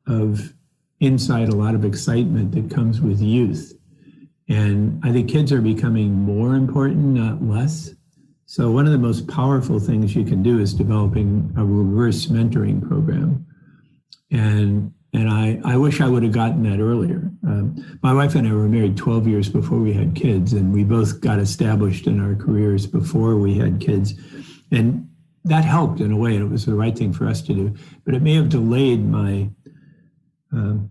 of insight, a lot of excitement that comes with youth. And I think kids are becoming more important, not less. So one of the most powerful things you can do is developing a reverse mentoring program. And I wish I would have gotten that earlier. My wife and I were married 12 years before we had kids, and we both got established in our careers before we had kids. And that helped in a way, and it was the right thing for us to do. But it may have delayed my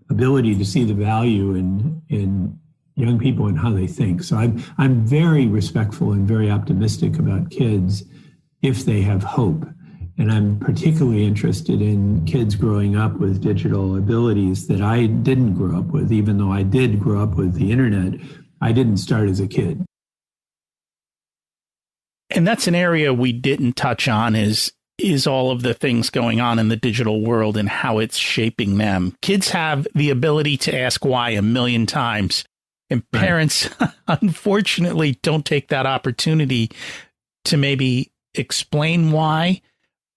ability to see the value in young people and how they think. So I'm very respectful and very optimistic about kids if they have hope. And I'm particularly interested in kids growing up with digital abilities that I didn't grow up with. Even though I did grow up with the internet, I didn't start as a kid. And that's an area we didn't touch on is all of the things going on in the digital world and how it's shaping them. Kids have the ability to ask why a million times, and parents, unfortunately, don't take that opportunity to maybe explain why,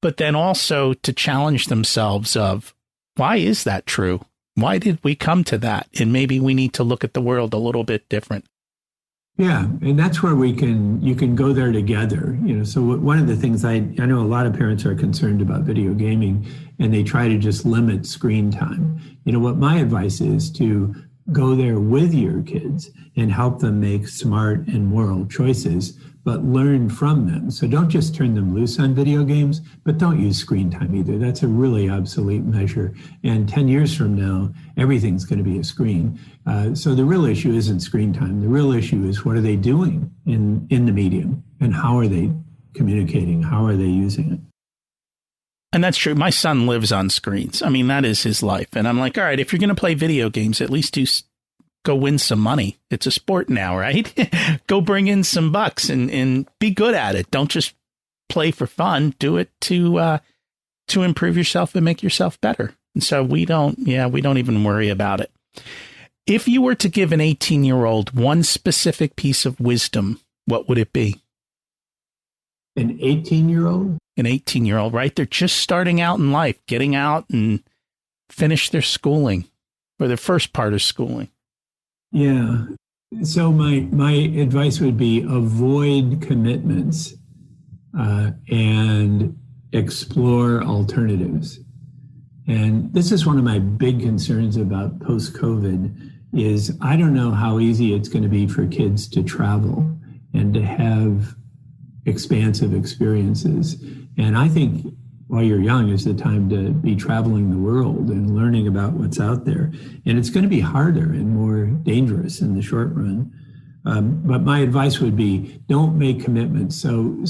but then also to challenge themselves of, why is that true? Why did we come to that? And maybe we need to look at the world a little bit different. Yeah, and that's where you can go there together. So one of the things I know a lot of parents are concerned about video gaming, and they try to just limit screen time. What my advice is to go there with your kids and help them make smart and moral choices, but learn from them. So don't just turn them loose on video games, but don't use screen time either. That's a really obsolete measure. And 10 years from now, everything's going to be a screen. So the real issue isn't screen time. The real issue is, what are they doing in the medium, and how are they communicating? How are they using it? And that's true. My son lives on screens. I mean, that is his life. And I'm like, all right, if you're going to play video games, at least go win some money. It's a sport now, right? Go bring in some bucks and be good at it. Don't just play for fun. Do it to improve yourself and make yourself better. And so we don't even worry about it. If you were to give an 18-year-old one specific piece of wisdom, what would it be? An 18-year-old? An 18-year-old, right? They're just starting out in life, getting out and finish their schooling, or their first part of schooling. Yeah. So my advice would be avoid commitments and explore alternatives. And this is one of my big concerns about post-COVID is I don't know how easy it's going to be for kids to travel and to have expansive experiences. And I think while you're young is the time to be traveling the world and learning about what's out there. And it's going to be harder and more dangerous in the short run. But my advice would be, don't make commitments. So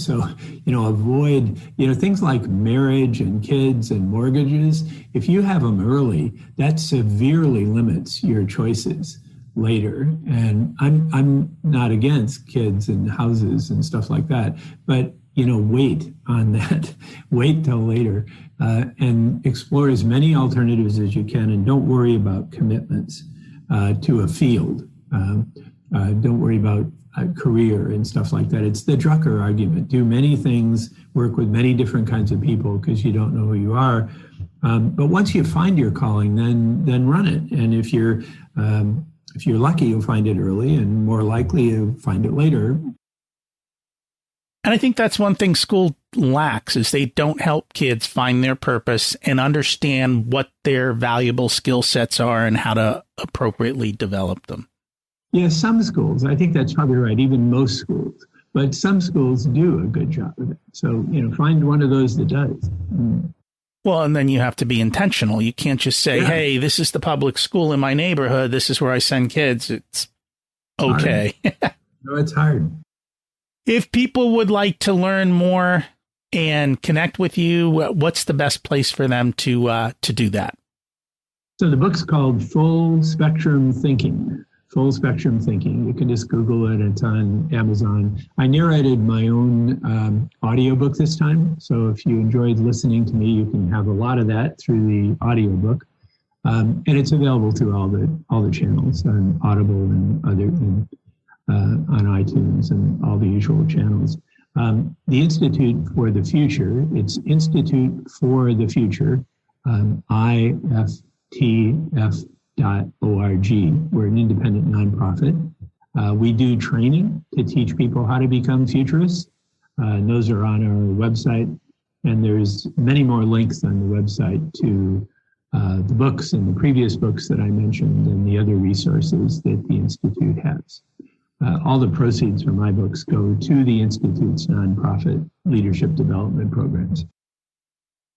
avoid, things like marriage and kids and mortgages. If you have them early, that severely limits your choices later. And I'm not against kids and houses and stuff like that, but wait on that. Wait till later, and explore as many alternatives as you can, and don't worry about commitments to a field. Don't worry about a career and stuff like that. It's the Drucker argument. Do many things, work with many different kinds of people, because you don't know who you are. But once you find your calling, then run it. And if you're lucky, you'll find it early, and more likely you'll find it later. And I think that's one thing school lacks, is they don't help kids find their purpose and understand what their valuable skill sets are and how to appropriately develop them. Yeah, some schools, I think that's probably right, even most schools. But some schools do a good job of it. So, find one of those that does. Well, and then you have to be intentional. You can't just say, hey, this is the public school in my neighborhood. This is where I send kids. It's okay. No, it's hard. If people would like to learn more and connect with you, what's the best place for them to do that? So the book's called Full Spectrum Thinking. Full Spectrum Thinking. You can just Google it. It's on Amazon. I narrated my own audiobook this time. So if you enjoyed listening to me, you can have a lot of that through the audiobook. And it's available to all the channels on Audible and other on iTunes and all the usual channels. The Institute for the Future, it's Institute for the Future, IFTF.org. We're an independent nonprofit. We do training to teach people how to become futurists. And those are on our website. And there's many more links on the website to the books and the previous books that I mentioned and the other resources that the Institute has. All the proceeds from my books go to the Institute's nonprofit leadership development programs.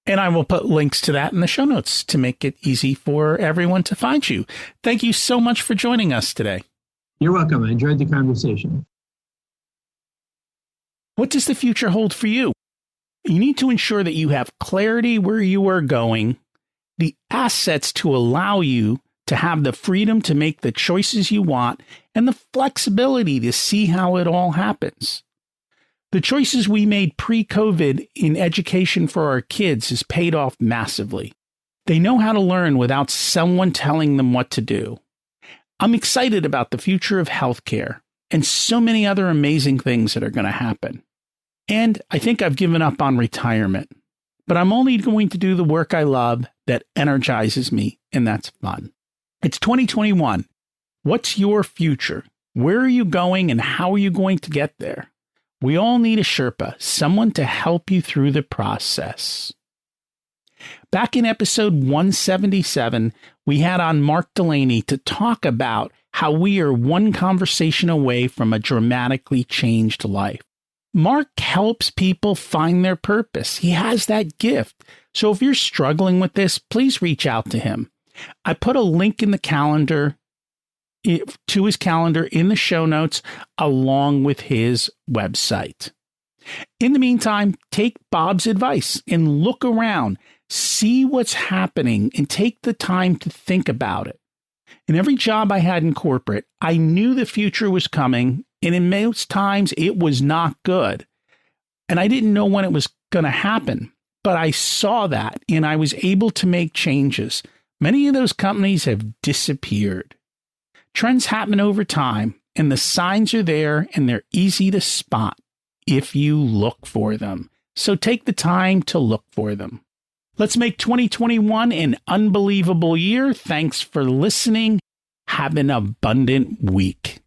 And I will put links to that in the show notes to make it easy for everyone to find you. Thank you so much for joining us today. You're welcome. I enjoyed the conversation. What does the future hold for you? You need to ensure that you have clarity where you are going, the assets to allow you to have the freedom to make the choices you want, and the flexibility to see how it all happens. The choices we made pre-COVID in education for our kids has paid off massively. They know how to learn without someone telling them what to do. I'm excited about the future of healthcare and so many other amazing things that are going to happen. And I think I've given up on retirement, but I'm only going to do the work I love that energizes me, and that's fun. It's 2021. What's your future? Where are you going and how are you going to get there? We all need a Sherpa, someone to help you through the process. Back in episode 177, we had on Mark Delaney to talk about how we are one conversation away from a dramatically changed life. Mark helps people find their purpose. He has that gift. So if you're struggling with this, please reach out to him. I put a link in the calendar to his calendar in the show notes, along with his website. In the meantime, take Bob's advice and look around, see what's happening, and take the time to think about it. In every job I had in corporate, I knew the future was coming, and in most times it was not good. And I didn't know when it was going to happen, but I saw that and I was able to make changes. Many of those companies have disappeared. Trends happen over time, and the signs are there, and they're easy to spot if you look for them. So take the time to look for them. Let's make 2021 an unbelievable year. Thanks for listening. Have an abundant week.